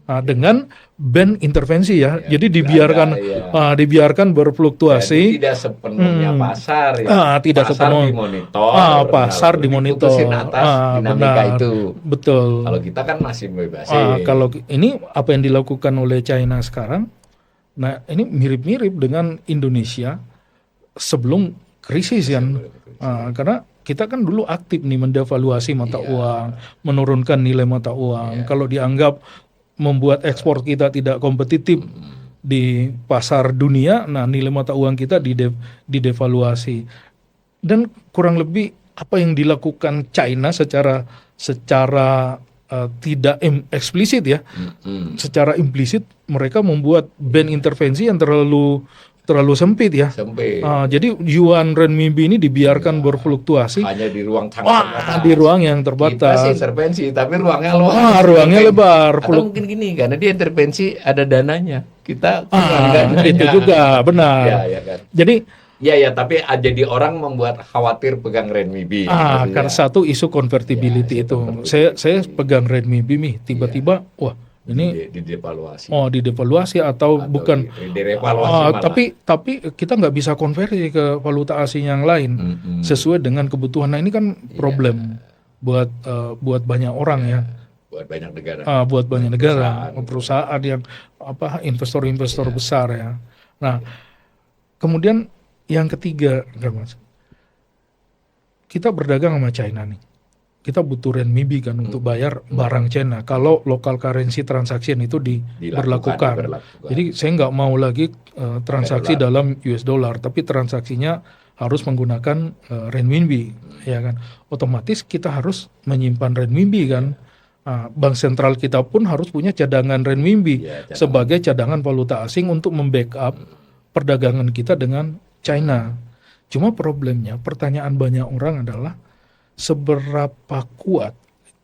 Dengan band intervensi ya. Jadi dibiarkan berfluktuasi. Jadi tidak sepenuhnya pasar ya. Tidak pasar sepenuhnya dimonitor. Pasar dimonitor. Diputusin atas dinamika itu. Betul. Kalau kita kan masih bebasin. Kalau ini apa yang dilakukan oleh China sekarang, nah ini mirip-mirip dengan Indonesia sebelum krisis kan. Karena kita kan dulu aktif nih mendevaluasi mata uang, menurunkan nilai mata uang. Kalau dianggap membuat ekspor kita tidak kompetitif di pasar dunia, nah nilai mata uang kita didevaluasi. Dan kurang lebih apa yang dilakukan China secara tidak eksplisit ya, secara implisit mereka membuat band intervensi yang terlalu sempit ya. Jadi yuan renminbi ini dibiarkan berfluktuasi. Hanya di ruang sangat di ruang yang terbatas. Kita sih intervensi, tapi ruangnya luas. Ruangnya lebar. Atau mungkin gini, karena dia intervensi ada dananya. Kita itu juga benar. Ya, kan? Jadi tapi jadi orang membuat khawatir pegang renminbi. Karena satu isu convertibility itu. Saya pegang renminbi nih, tiba-tiba ini didevaluasi atau bukan tapi kita nggak bisa konversi ke valuta asing yang lain sesuai dengan kebutuhan. Nah, ini kan problem buat banyak orang ya. Buat banyak negara, perusahaan yang investor besar ya. Nah, kemudian yang ketiga, Mas, kita berdagang sama China nih. Kita butuh renminbi kan untuk bayar barang China. Kalau local currency transaction itu diberlakukan. Jadi saya nggak mau lagi transaksi dalam US dollar, tapi transaksinya harus menggunakan renminbi, ya kan. Otomatis kita harus menyimpan renminbi kan. Bank sentral kita pun harus punya cadangan renminbi sebagai cadangan valuta asing untuk membackup perdagangan kita dengan China. Cuma problemnya, pertanyaan banyak orang adalah seberapa kuat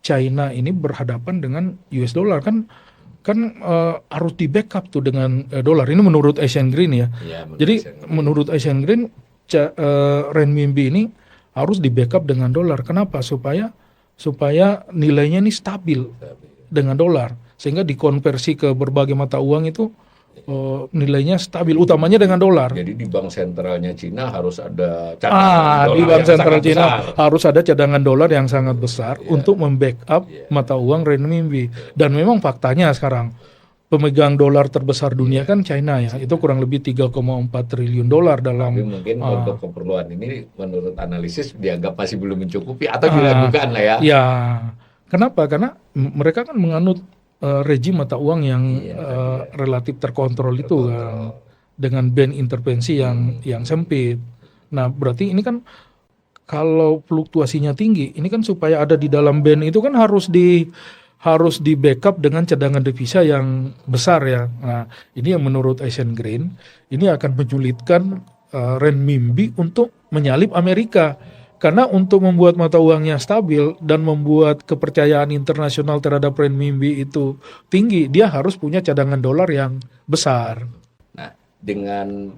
China ini berhadapan dengan US dollar kan harus di backup tuh dengan dolar. Ini menurut Asian Green ya. Jadi menurut Asian Green renminbi ini harus di backup dengan dolar. Kenapa? Supaya nilainya ini stabil dengan dolar, sehingga dikonversi ke berbagai mata uang itu nilainya stabil, utamanya dengan dolar. Jadi di bank sentralnya Cina harus ada cadangan di bank sentral Cina harus ada cadangan dolar yang sangat besar untuk membackup mata uang renminbi. Dan memang faktanya sekarang pemegang dolar terbesar dunia kan China ya, itu kurang lebih 3,4 triliun dolar dalam. Tapi mungkin untuk keperluan ini menurut analisis dianggap masih belum mencukupi atau diragukan lah ya. Ya, kenapa? Karena mereka kan menganut rejim mata uang yang relatif terkontrol itu kan, dengan band intervensi yang sempit. Nah, berarti ini kan kalau fluktuasinya tinggi, ini kan supaya ada di dalam band itu kan harus di backup dengan cadangan devisa yang besar ya. Nah, ini yang menurut Asian Green ini akan menyulitkan renminbi untuk menyalip Amerika. Karena untuk membuat mata uangnya stabil dan membuat kepercayaan internasional terhadap renminbi itu tinggi, dia harus punya cadangan dolar yang besar. Nah, dengan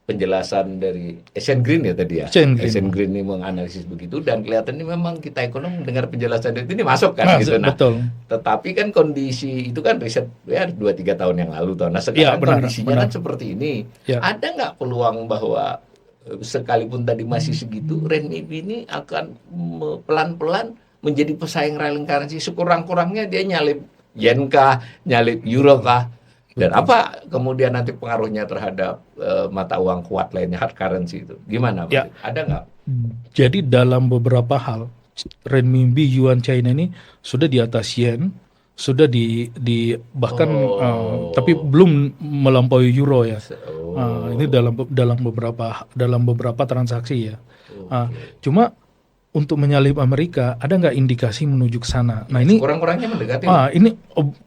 penjelasan dari Asian Green ya tadi ya. Asian Green ini menganalisis begitu dan kelihatannya memang kita ekonom mendengar penjelasan itu ini masuk kan gitu. Nah, betul. Tetapi kan kondisi itu kan riset ya 2-3 tahun yang lalu toh. Nah, sekarang kondisinya kan seperti ini. Ya. Ada nggak peluang bahwa sekalipun tadi masih segitu, renminbi ini akan pelan-pelan menjadi pesaing rallying currency, sekurang-kurangnya dia nyalip yen kah, nyalip euro kah, dan apa kemudian nanti pengaruhnya terhadap mata uang kuat lainnya, hard currency itu gimana? Ya. Ada nggak? Jadi dalam beberapa hal renminbi yuan China ini sudah di atas yen, sudah di bahkan tapi belum melampaui euro ya. Ini dalam beberapa transaksi ya. Cuma untuk menyalip Amerika ada nggak indikasi menuju ke sana? Nah ini kurang-kurangnya mendekati. Ini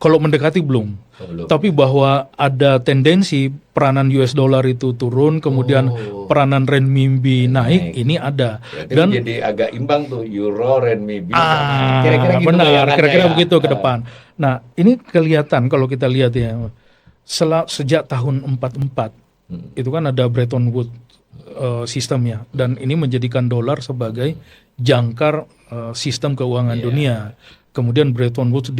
kalau mendekati belum. Tapi bahwa ada tendensi peranan US dollar itu turun, kemudian peranan renminbi naik, ini ada. Berarti dan jadi agak imbang tuh euro renminbi. Kira-kira gitu benar, kira-kira begitu ke depan. Nah ini kelihatan kalau kita lihat ya, sejak tahun 44 itu kan ada Bretton Woods sistemnya, dan ini menjadikan dolar sebagai jangkar sistem keuangan dunia. Kemudian Bretton Woods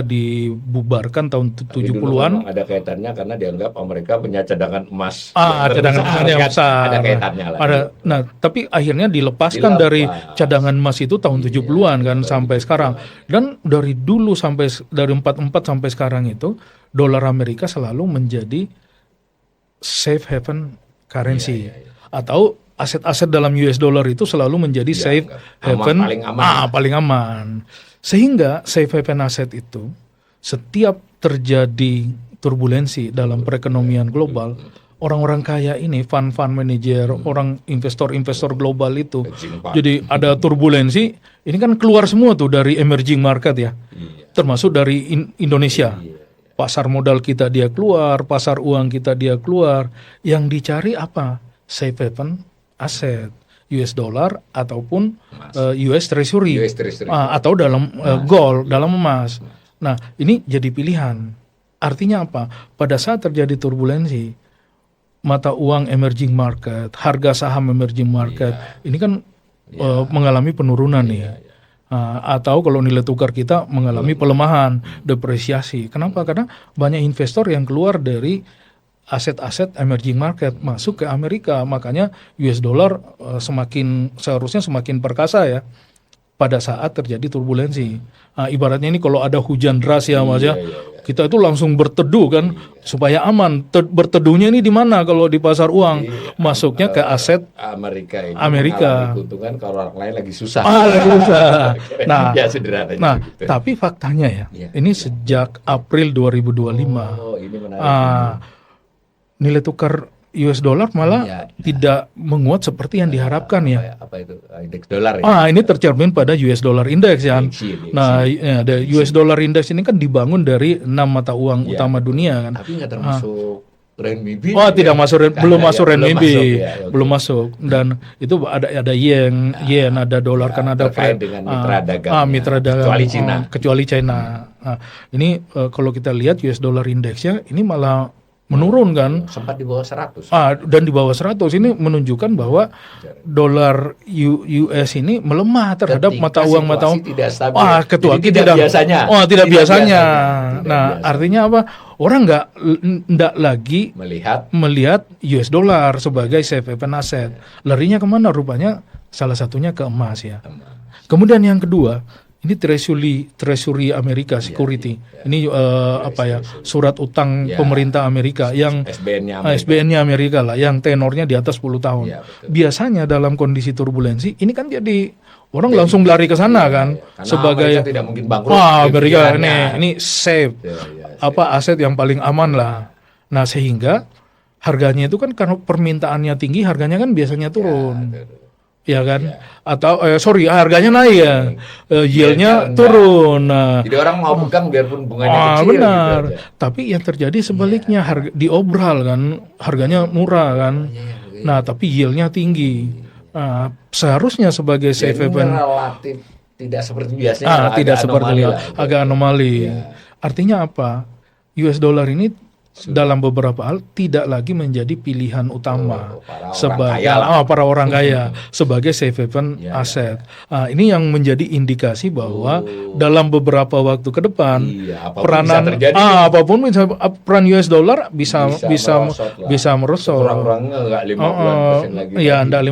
dibubarkan tahun 70-an. Ada kaitannya karena dianggap Amerika punya cadangan emas. Cadangan emas yang besar. Ada kaitannya lah. Nah, tapi akhirnya dilepaskan dari cadangan emas itu tahun 70-an kan sampai sekarang. Dan dari dulu dari 44 sampai sekarang itu dolar Amerika selalu menjadi safe haven currency. Atau aset-aset dalam US dollar itu selalu menjadi safe haven paling aman. Sehingga safe haven aset itu setiap terjadi turbulensi dalam perekonomian global, orang-orang kaya ini, fund manager, orang investor global itu, jadi ada turbulensi, ini kan keluar semua tuh dari emerging market ya, termasuk dari Indonesia. Pasar modal kita dia keluar, pasar uang kita dia keluar. Yang dicari apa? Safe haven aset, US dollar ataupun US Treasury, atau dalam gold, dalam emas. Nah, ini jadi pilihan. Artinya apa? Pada saat terjadi turbulensi, mata uang emerging market, harga saham emerging market, ini kan mengalami penurunan nih. Atau kalau nilai tukar kita mengalami pelemahan, depresiasi. Kenapa? Karena banyak investor yang keluar dari aset-aset emerging market masuk ke Amerika, makanya US dollar seharusnya semakin perkasa ya pada saat terjadi turbulensi. Ibaratnya ini kalau ada hujan deras ya Mas ya, kita itu langsung berteduh kan supaya aman. Berteduhnya ini di mana? Kalau di pasar uang, masuknya ke aset Amerika. Keuntungan kalau orang lain lagi susah. Nah, ya sederhananya. Nah, gitu. Tapi faktanya ini sejak April 2025. Ini menarik. Nilai tukar US dollar malah tidak menguat seperti yang diharapkan ya. Apa itu? Indeks dolar ya? Ini tercermin pada US dollar index ya. Nah, US dollar index ini kan dibangun dari 6 mata uang utama dunia kan. Tapi nggak termasuk renminbi. Tidak masuk, belum masuk renminbi, belum masuk. Dan itu ada yen, ada dolar kan, ada terkait dengan mitra dagang. Kecuali China. Ini kalau kita lihat US dollar indexnya ini malah menurun kan, sempat di bawah 100. Dan di bawah 100 ini menunjukkan bahwa dolar US ini melemah terhadap mata uang tidak stabil. Tidak biasanya. Nah, artinya apa? Orang nggak lagi melihat US dollar sebagai safe haven asset. Larinya kemana? Rupanya salah satunya ke emas ya. Kemudian yang kedua, ini Treasury Amerika Security. Ini surat utang pemerintah Amerika yang SBN-nya Amerika lah, yang tenornya di atas 10 tahun. Biasanya dalam kondisi turbulensi ini kan jadi orang langsung lari ke sana kan, sebagai Amerika tidak mungkin bangkrut. Amerika ini safe, aset yang paling aman lah. Nah, sehingga harganya itu kan karena permintaannya tinggi, harganya kan biasanya turun. Ya kan, atau harganya naik ya, yield-nya turun. Jadi orang mau pegang biarpun bunganya kecil. Benar. Gitu. Tapi yang terjadi sebaliknya, harga diobral kan, harganya murah kan. Nah, tapi yield-nya tinggi. Seharusnya sebagai safe Jadinya haven relatif tidak seperti biasanya, tidak agak seperti anomali lah. agak anomali. Ya. Artinya apa? US dollar ini dalam beberapa hal tidak lagi menjadi pilihan utama Para orang sebagai kaya lah. para orang kaya sebagai safe haven Ya, aset. Ini yang menjadi indikasi bahwa dalam beberapa waktu ke depan Iya, apapun peranan bisa terjadi. apapun bisa, peran US dollar bisa merosot lah. bisa merosot. Kurang-kurangnya nggak 50% lagi. Ya, enggak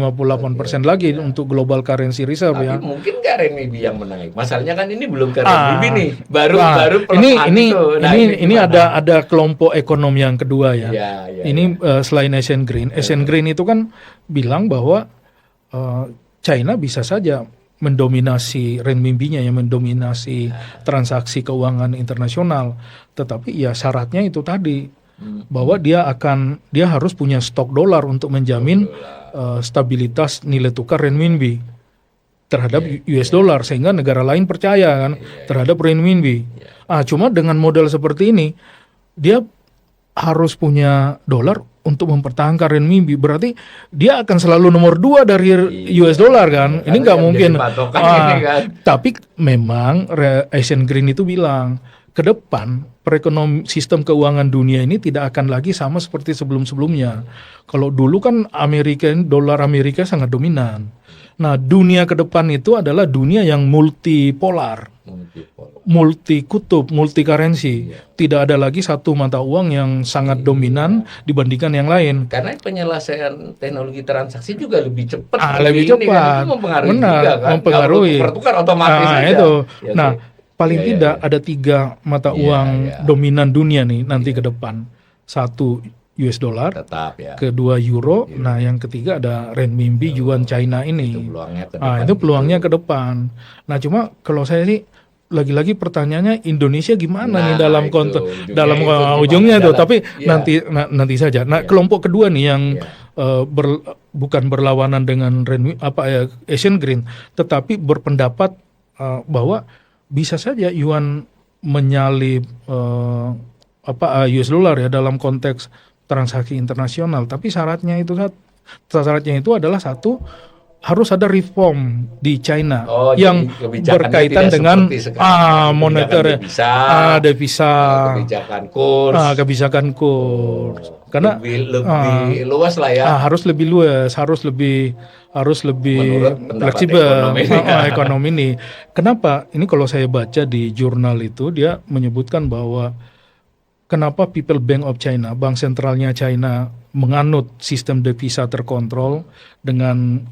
58% lagi untuk global currency reserve Tapi ya. mungkin nggak renminbi yang menaik. Masalahnya kan ini belum ke renminbi nih, baru pelemahan ini itu. Nah, ini gimana? ada kelompok ekonomi yang kedua ya. Iya, Ini selain Asian Green itu kan bilang bahwa China bisa saja mendominasi renminbinya, yang mendominasi transaksi keuangan internasional. Tetapi ya syaratnya itu tadi bahwa dia harus punya stok dolar untuk menjamin stabilitas nilai tukar renminbi terhadap US dollar, sehingga negara lain percaya kan terhadap renminbi. Cuma dengan modal seperti ini dia harus punya dolar untuk mempertahankan renminbi, berarti dia akan selalu nomor 2 dari US dollar kan. Ini nggak mungkin. Ini kan. Tapi memang Asian Green itu bilang ke depan sistem keuangan dunia ini tidak akan lagi sama seperti sebelum-sebelumnya. Kalau dulu kan dolar Amerika sangat dominan. Nah, dunia ke depan itu adalah dunia yang multipolar, multi kutub, multi currency. Tidak ada lagi satu mata uang yang sangat dominan dibandingkan yang lain. Karena penyelesaian teknologi transaksi juga lebih cepat. Lebih cepat. Kan, itu mempengaruhi Benar, juga kan. mempengaruhi. Tukar otomatis aja. Itu. Ya, nah, paling tidak ada 3 mata uang dominan dunia nih nanti ke depan. 1 US dollar, tetap ya. kedua euro, nah yang ketiga ada renminbi, yuan China ini. Itu peluangnya ke depan. Itu peluangnya ke depan. Nah, cuma kalau saya sih lagi-lagi pertanyaannya Indonesia gimana nih dalam konteks ujungnya itu, tapi nanti saja. Nah, kelompok kedua nih yang bukan berlawanan dengan Asian Green, tetapi berpendapat bahwa bisa saja yuan menyalip US dollar ya dalam konteks transaksi internasional, tapi syaratnya itu adalah satu, harus ada reform di China yang berkaitan dengan moneter, devisa, kebijakan kurs. Karena lebih luas lah ya. Harus lebih luas, harus lebih fleksibel ekonomi ini. Kenapa? Ini kalau saya baca di jurnal itu, dia menyebutkan bahwa kenapa People Bank of China, bank sentralnya China, menganut sistem devisa terkontrol dengan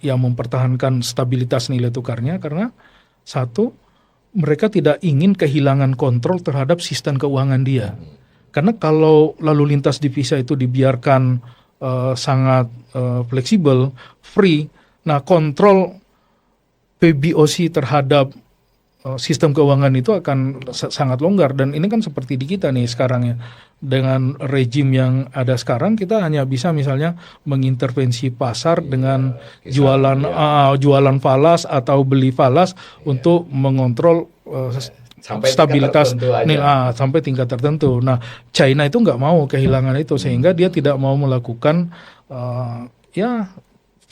yang mempertahankan stabilitas nilai tukarnya, karena satu, mereka tidak ingin kehilangan kontrol terhadap sistem keuangan dia. Karena kalau lalu lintas devisa itu dibiarkan sangat fleksibel, free, nah kontrol PBOC terhadap sistem keuangan itu akan sangat longgar. Dan ini kan seperti di kita nih sekarang ya, dengan rejim yang ada sekarang, kita hanya bisa misalnya mengintervensi pasar dengan jualan falas atau beli falas untuk mengontrol stabilitas sampai tingkat tertentu. Nah, China itu nggak mau kehilangan itu, sehingga dia tidak mau melakukan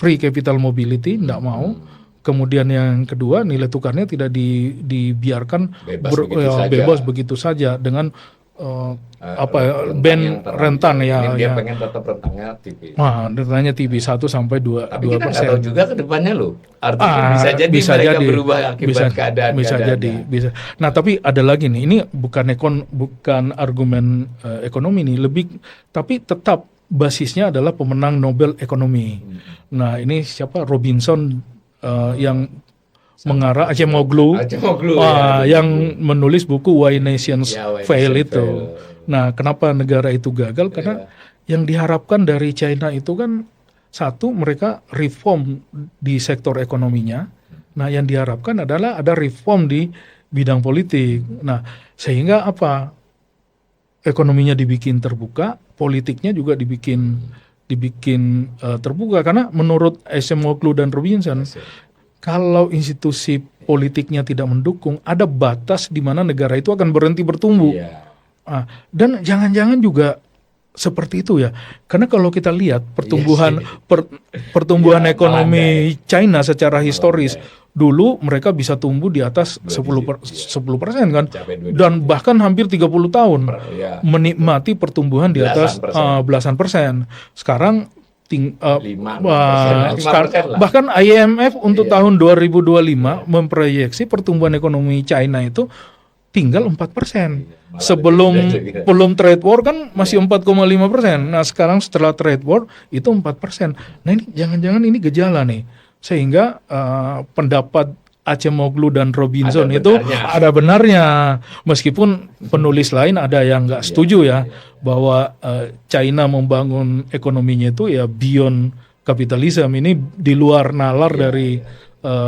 free capital mobility, nggak mau. Kemudian yang kedua, nilai tukarnya tidak dibiarkan bebas begitu saja dengan band rentan ya. Dia pengen tetap rentangnya tipis. Rentangnya tipis 1 sampai 2%. Tapi kita nggak tahu juga ke depannya loh. Artinya bisa jadi mereka berubah akibat keadaan. Bisa. Nah, tapi ada lagi nih. Ini bukan argumen ekonomi nih, tapi tetap basisnya adalah pemenang Nobel ekonomi. Nah, ini siapa? Robinson yang mengarah Acemoglu, yang menulis buku Why Nations Fail itu. Nah, kenapa negara itu gagal? Karena yang diharapkan dari China itu kan satu, mereka reform di sektor ekonominya. Nah, yang diharapkan adalah ada reform di bidang politik. Nah, sehingga apa? Ekonominya dibikin terbuka, politiknya juga dibikin terbuka, karena menurut Acemoglu dan Robinson, kalau institusi politiknya tidak mendukung, ada batas di mana negara itu akan berhenti bertumbuh. Dan jangan-jangan juga seperti itu ya. Karena kalau kita lihat pertumbuhan Ya, ekonomi China secara historis, Melandai. dulu mereka bisa tumbuh di atas 10% kan, Capai 2 dan bahkan hampir 30 tahun ya, menikmati pertumbuhan di atas belasan persen. Sekarang 5% lah. bahkan IMF untuk tahun 2025 memproyeksi pertumbuhan ekonomi China itu tinggal 4%. Belum trade war kan masih 4,5%. Nah, sekarang setelah trade war itu 4%. Nah, ini jangan-jangan ini gejala nih. Sehingga pendapat Acemoglu dan Robinson ada benarnya. Meskipun penulis lain ada yang nggak setuju ya bahwa China membangun ekonominya itu ya beyond kapitalisme, ini di luar nalar dari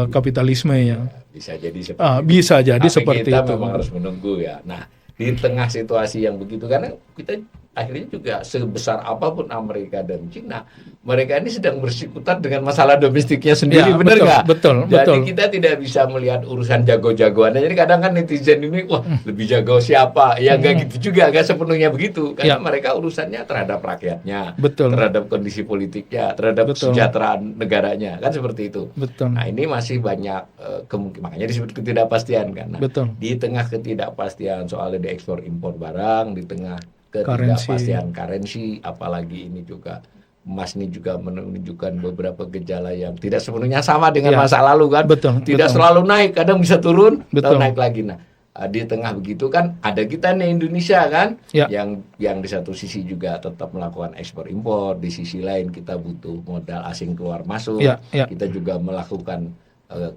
kapitalisme ya. Bisa jadi seperti kita itu. memang harus menunggu ya. Nah, di tengah situasi yang begitu, karena kita akhirnya juga sebesar apapun Amerika dan Cina, mereka ini sedang bersikutat dengan masalah domestiknya sendiri, benar nggak? Betul. Jadi kita tidak bisa melihat urusan jago-jagoannya. Jadi kadang kan netizen ini, wah lebih jago siapa? Ya nggak gitu juga, nggak sepenuhnya begitu. Karena mereka urusannya terhadap rakyatnya, terhadap kondisi politiknya, terhadap kesejahteraan negaranya, kan seperti itu. Nah, ini masih banyak kemungkinan, makanya disebut ketidakpastian kan. Nah, di tengah ketidakpastian soal ekspor impor barang, di tengah ketidakpastian currency, apalagi ini juga emas ini juga menunjukkan beberapa gejala yang tidak sepenuhnya sama dengan masa lalu kan. Tidak selalu naik, kadang bisa turun, atau naik lagi. Nah, di tengah begitu kan ada kita nih Indonesia kan, yang di satu sisi juga tetap melakukan ekspor impor, di sisi lain kita butuh modal asing keluar masuk, kita juga melakukan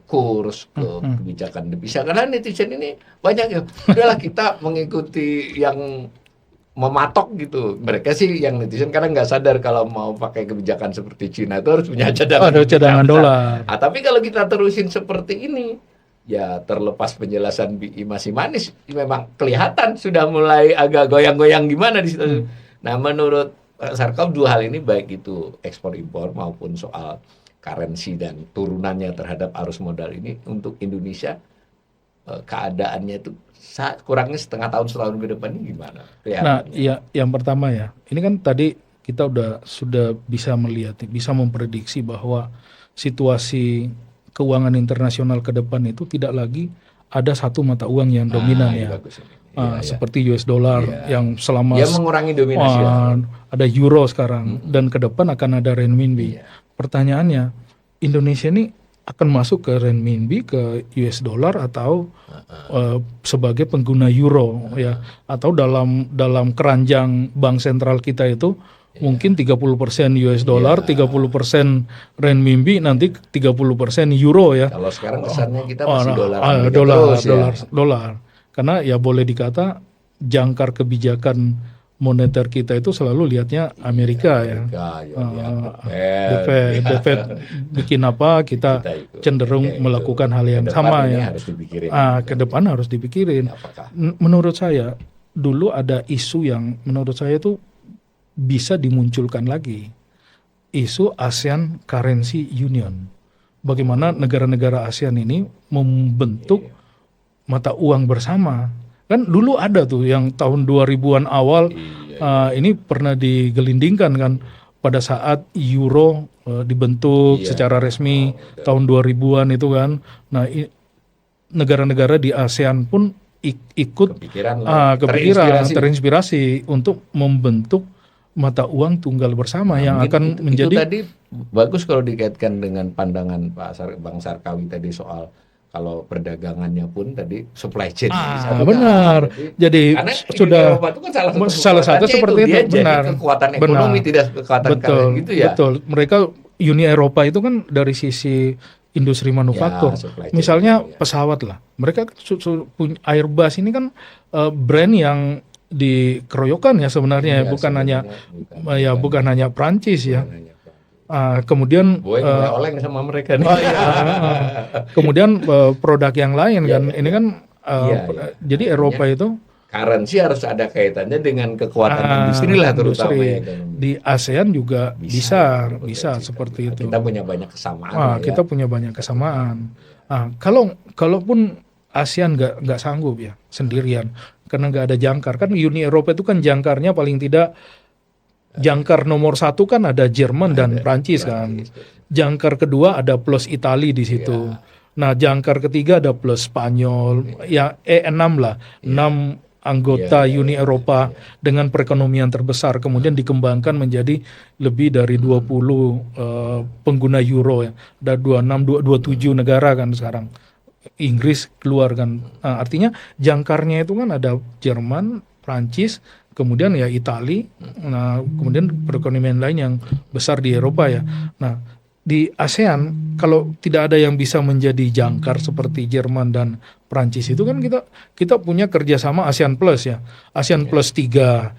kurs kebijakan devisa. Karena netizen ini banyak ya, udahlah kita mengikuti yang mematok gitu. Mereka sih yang netizen kadang nggak sadar kalau mau pakai kebijakan seperti Cina itu harus punya cadangan dolar. Tapi kalau kita terusin seperti ini, ya terlepas penjelasan BI masih manis, memang kelihatan sudah mulai agak goyang-goyang gimana di situ. Nah, menurut Sarkop dua hal ini, baik itu ekspor impor maupun soal currency dan turunannya terhadap arus modal ini, untuk Indonesia keadaannya itu kurangnya setahun ke depan ini gimana? Nah, ya, yang pertama ya, ini kan tadi kita sudah bisa melihat, bisa memprediksi bahwa situasi keuangan internasional ke depan itu tidak lagi ada satu mata uang yang dominan ya. Seperti US dollar yang selama mengurangi dominasi. Ada euro sekarang dan ke depan akan ada renminbi. Pertanyaannya, Indonesia ini akan masuk ke renminbi, ke US dollar, atau sebagai pengguna euro ya, atau dalam keranjang bank sentral kita itu mungkin 30% US dollar, 30% renminbi, nanti 30% euro ya. Kalau sekarang kesannya kita masih dolar. Karena ya boleh dikata jangkar kebijakan moneter kita itu selalu lihatnya Amerika ya. The Fed bikin apa, kita cenderung melakukan hal yang sama ya. Ke depan harus dipikirin. Menurut saya dulu ada isu yang menurut saya itu bisa dimunculkan lagi, isu ASEAN Currency Union. Bagaimana negara-negara ASEAN ini membentuk mata uang bersama. Kan dulu ada tuh yang tahun 2000-an awal, ini pernah digelindingkan kan pada saat euro dibentuk secara resmi tahun 2000-an itu kan. Nah, negara-negara di ASEAN pun ikut kepikiran, terinspirasi untuk membentuk mata uang tunggal bersama yang akan menjadi. Itu tadi bagus kalau dikaitkan dengan pandangan Bang Sarkawi tadi soal kalau perdagangannya pun tadi supply chain. Benar. Jadi sudah Eropa itu kan salah satu seperti itu. Benar. Kekuatan ekonomi, tidak kekuatan betul, gitu ya. Betul. Mereka Uni Eropa itu kan dari sisi industri manufaktur. Misalnya pesawat lah. Mereka punya Airbus ini kan brand yang dikeroyokan ya sebenarnya, bukan hanya Prancis ya. Kemudian oleng sama mereka nih. Kemudian produk yang lain kan, ini kan jadi Eropa itu currency harus ada kaitannya dengan kekuatan industri lah, terutama di ASEAN juga bisa seperti itu. Kita punya banyak kesamaan. Kita punya banyak kesamaan. Kalaupun ASEAN nggak sanggup ya sendirian, karena nggak ada jangkar kan. Uni Eropa itu kan jangkarnya paling tidak Jangkar nomor 1 kan ada Jerman dan Prancis kan. Jangkar kedua ada plus Itali di situ. Nah, jangkar ketiga ada plus Spanyol. Ya, 6 lah. 6 anggota Uni Eropa dengan perekonomian terbesar. Kemudian dikembangkan menjadi lebih dari 20 pengguna euro ya. Ada 26, 27 negara kan sekarang. Inggris keluar kan. Nah, artinya jangkarnya itu kan ada Jerman, Prancis, kemudian ya Itali, nah kemudian perekonomian lain yang besar di Eropa ya. Nah, di ASEAN kalau tidak ada yang bisa menjadi jangkar seperti Jerman dan Prancis itu kan kita punya kerjasama ASEAN Plus ya. ASEAN Plus 3.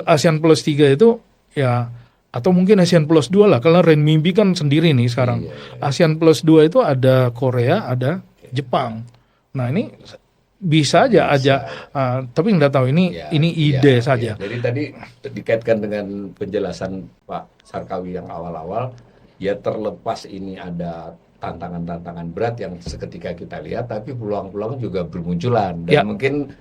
ASEAN Plus 3 itu ya, atau mungkin ASEAN Plus 2 lah, kalau renminbi kan sendiri nih sekarang. ASEAN Plus 2 itu ada Korea, ada Jepang. Nah, ini bisa aja, tapi nggak tahu ini ide saja. Jadi tadi dikaitkan dengan penjelasan Pak Sarkawi yang awal-awal, ya terlepas ini ada tantangan-tantangan berat yang seketika kita lihat, tapi peluang-peluang juga bermunculan dan mungkin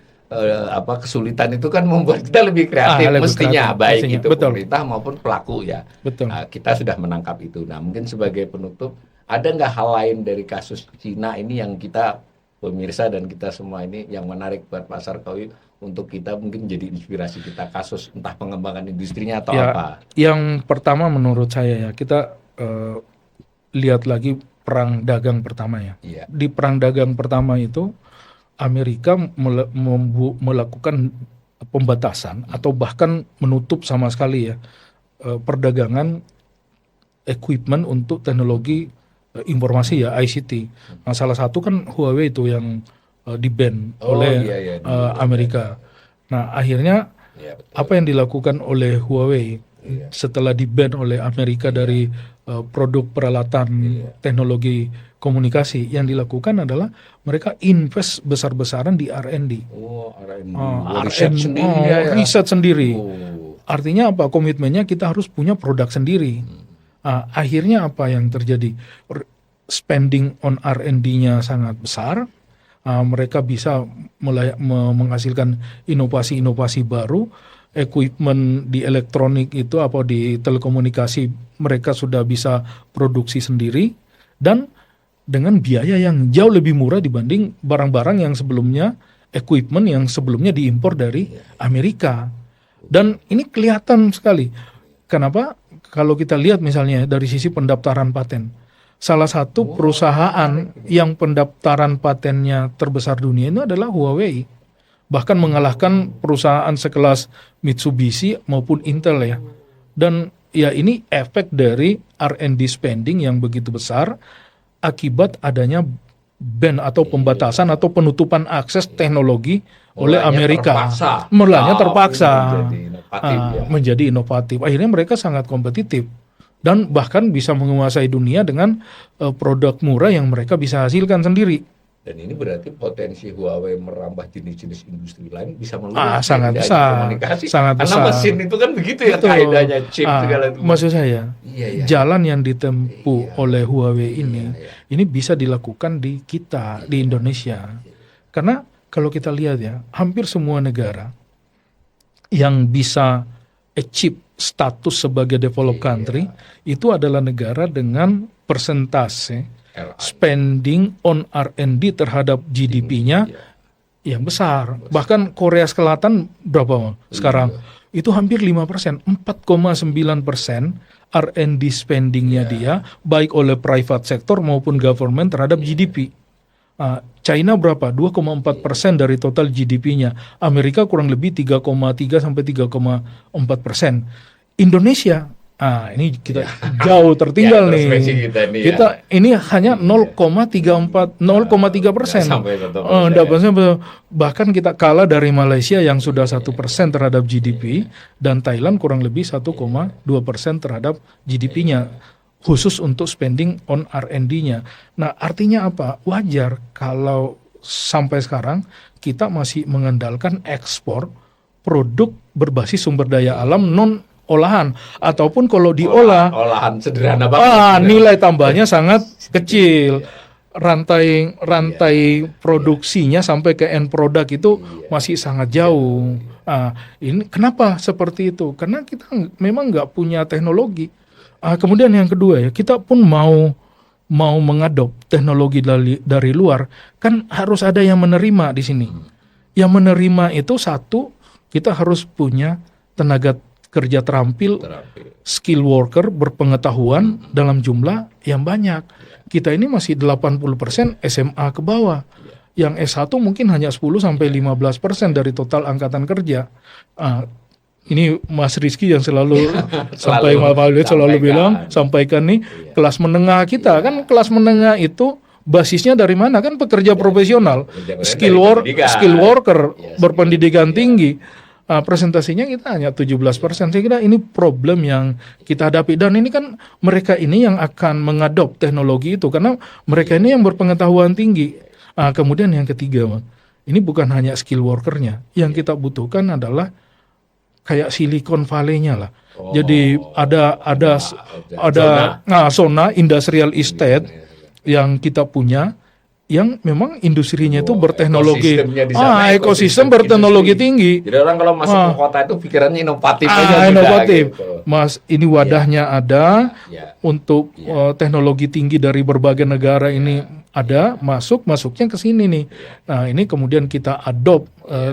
kesulitan itu kan membuat kita lebih kreatif, mestinya baik itu pemerintah maupun pelaku ya. Betul. Kita sudah menangkap itu. Nah, mungkin sebagai penutup, ada nggak hal lain dari kasus Cina ini yang kita pemirsa dan kita semua ini yang menarik buat Pak Sarkawi untuk kita mungkin jadi inspirasi kita, kasus entah pengembangan industrinya atau apa? Yang pertama menurut saya ya, kita lihat lagi perang dagang pertama ya. Di perang dagang pertama itu Amerika melakukan pembatasan atau bahkan menutup sama sekali ya perdagangan equipment untuk teknologi informasi ya, ICT. Nah, salah satu kan Huawei itu yang di-ban oleh Amerika. Nah, akhirnya apa yang dilakukan oleh Huawei setelah di-ban oleh Amerika dari produk peralatan teknologi komunikasi, yang dilakukan adalah mereka invest besar-besaran di R&D. Riset sendiri. Artinya apa? Komitmennya kita harus punya produk sendiri. Akhirnya apa yang terjadi? Spending on R&D-nya sangat besar. Mereka bisa menghasilkan inovasi-inovasi baru. Equipment di elektronik itu di telekomunikasi mereka sudah bisa produksi sendiri dan dengan biaya yang jauh lebih murah dibanding barang-barang yang sebelumnya, equipment yang sebelumnya diimpor dari Amerika. Dan ini kelihatan sekali. Kenapa? Kalau kita lihat misalnya dari sisi pendaftaran paten, salah satu perusahaan yang pendaftaran patennya terbesar dunia itu adalah Huawei, bahkan mengalahkan perusahaan sekelas Mitsubishi maupun Intel ya. Dan ya ini efek dari R&D spending yang begitu besar akibat adanya ban atau pembatasan atau penutupan akses teknologi oleh Amerika. Mulanya terpaksa menjadi inovatif. Akhirnya mereka sangat kompetitif dan bahkan bisa menguasai dunia dengan produk murah yang mereka bisa hasilkan sendiri. Dan ini berarti potensi Huawei merambah jenis-jenis industri lain bisa meluas. Sangat besar. Komunikasi. Sangat besar. Karena mesin itu kan begitu ya kaidahnya, chip segala itu. Maksud saya, jalan yang ditempuh oleh Huawei ini bisa dilakukan di kita, di Indonesia. Karena kalau kita lihat ya, hampir semua negara yang bisa achieve status sebagai developed country itu adalah negara dengan persentase spending on R&D terhadap GDP-nya yang besar. Bahkan Korea Selatan berapa sekarang? Itu hampir 5%, 4,9% R&D spending-nya dia, baik oleh private sector maupun government terhadap GDP. China berapa? 2,4% dari total GDP-nya. Amerika kurang lebih 3,3 sampai 3,4%. Indonesia, ini kita jauh tertinggal nih. Kita ini hanya 0,3%. Bahkan kita kalah dari Malaysia yang sudah 1% terhadap GDP dan Thailand kurang lebih 1,2% terhadap GDP-nya. Khusus untuk spending on R&D-nya. Nah, artinya apa? Wajar kalau sampai sekarang kita masih mengandalkan ekspor produk berbasis sumber daya alam non olahan, ataupun kalau diolah olahan sederhana banget. Nilai tambahnya sangat kecil. rantai produksinya sampai ke end product itu masih sangat jauh. Ini kenapa seperti itu? Karena kita memang nggak punya teknologi. Kemudian yang kedua ya, kita pun mau mengadop teknologi dari luar, kan harus ada yang menerima di sini. Yang menerima itu satu, kita harus punya tenaga kerja terampil, skill worker berpengetahuan dalam jumlah yang banyak. Kita ini masih 80% SMA ke bawah. Yang S1 mungkin hanya 10-15% dari total angkatan kerja. Ini Mas Rizky yang selalu selalu bilang, sampaikan nih kelas menengah kita. Kan kelas menengah itu basisnya dari mana? Kan pekerja profesional, skill worker, berpendidikan tinggi. Presentasinya kita hanya 17%. Saya kira ini problem yang kita hadapi, dan ini kan mereka ini yang akan mengadop teknologi itu karena mereka ini yang berpengetahuan tinggi. Kemudian yang ketiga, ini bukan hanya skill workernya, yang kita butuhkan adalah kayak Silicon Valley-nya lah. Jadi ada zona industrial estate yang kita punya, yang memang industrinya itu berteknologi, ekosistem berteknologi tinggi. Jadi orang kalau masuk ke kota itu pikirannya inovatif aja. Inovatif, gitu. Mas, ini wadahnya ada untuk teknologi tinggi dari berbagai negara ini ada, masuknya ke sini nih. Nah, ini kemudian kita adopt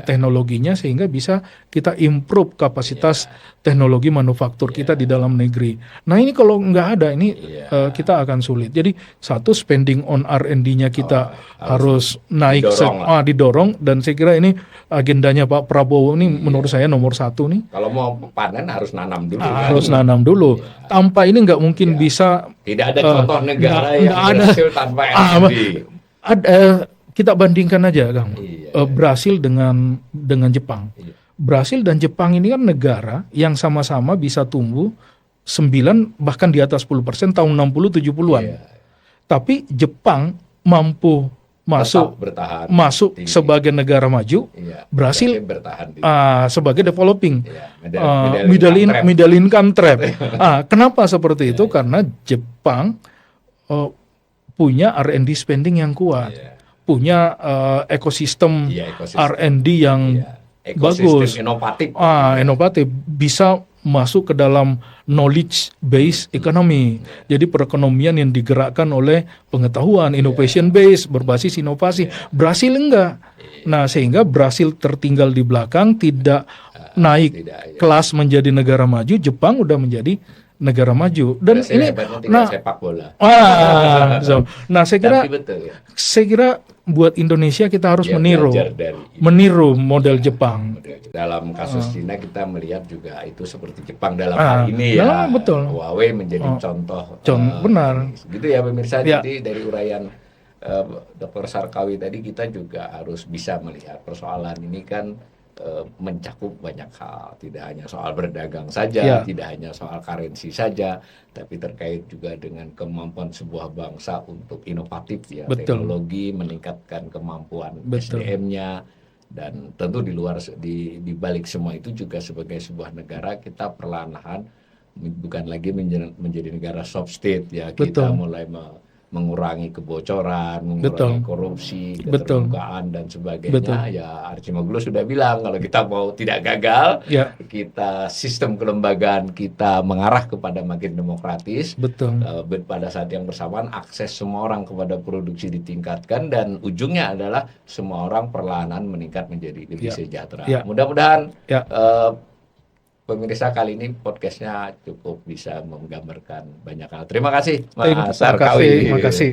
teknologinya sehingga bisa kita improve kapasitas teknologi manufaktur kita di dalam negeri. Nah, ini kalau nggak ada ini kita akan sulit. Jadi satu, spending on R&D-nya kita harus naik, didorong, dan saya kira ini agendanya Pak Prabowo ini menurut saya nomor 1 nih. Kalau mau panen harus nanam dulu. Nanam dulu. Tanpa ini nggak mungkin bisa. Tidak ada contoh negara yang berhasil tanpa R&D. Kita bandingkan aja, Kang. Brasil dengan Jepang. Brasil dan Jepang ini kan negara yang sama-sama bisa tumbuh 9 bahkan di atas 10% tahun 60-70-an. Tapi Jepang mampu masuk sebagai negara maju, Brasil sebagai developing, middle income trap. Kenapa seperti itu? Karena Jepang punya R&D spending yang kuat, punya ekosistem R&D yang bagus, inovatif, bisa masuk ke dalam knowledge based economy. Jadi perekonomian yang digerakkan oleh pengetahuan, innovation based, berbasis inovasi. Brasil enggak. Nah, sehingga Brasil tertinggal di belakang, tidak naik kelas menjadi negara maju. Jepang udah menjadi negara maju, dan Brasil ini sepak bola. Saya kira buat Indonesia kita harus meniru model Jepang. Dalam kasus Cina kita melihat juga itu seperti Jepang dalam hal ini ya. Betul. Huawei menjadi contoh. Benar. Gitu ya pemirsa. Jadi dari uraian Dr. Sarkawi tadi kita juga harus bisa melihat persoalan ini kan mencakup banyak hal, tidak hanya soal berdagang saja, tidak hanya soal currency saja, tapi terkait juga dengan kemampuan sebuah bangsa untuk inovatif teknologi, meningkatkan kemampuan SDM-nya, dan tentu di balik semua itu juga sebagai sebuah negara kita perlahan-lahan bukan lagi menjadi negara soft state kita mulai mengurangi kebocoran, mengurangi korupsi, keterbukaan dan sebagainya. Ya Archimagulus sudah bilang kalau kita mau tidak gagal, kita sistem kelembagaan kita mengarah kepada makin demokratis. Pada saat yang bersamaan akses semua orang kepada produksi ditingkatkan, dan ujungnya adalah semua orang perlahan meningkat menjadi lebih sejahtera. Mudah-mudahan pemirsa kali ini podcastnya cukup bisa menggambarkan banyak hal. Terima kasih Mas Sarkawi. Terima kasih.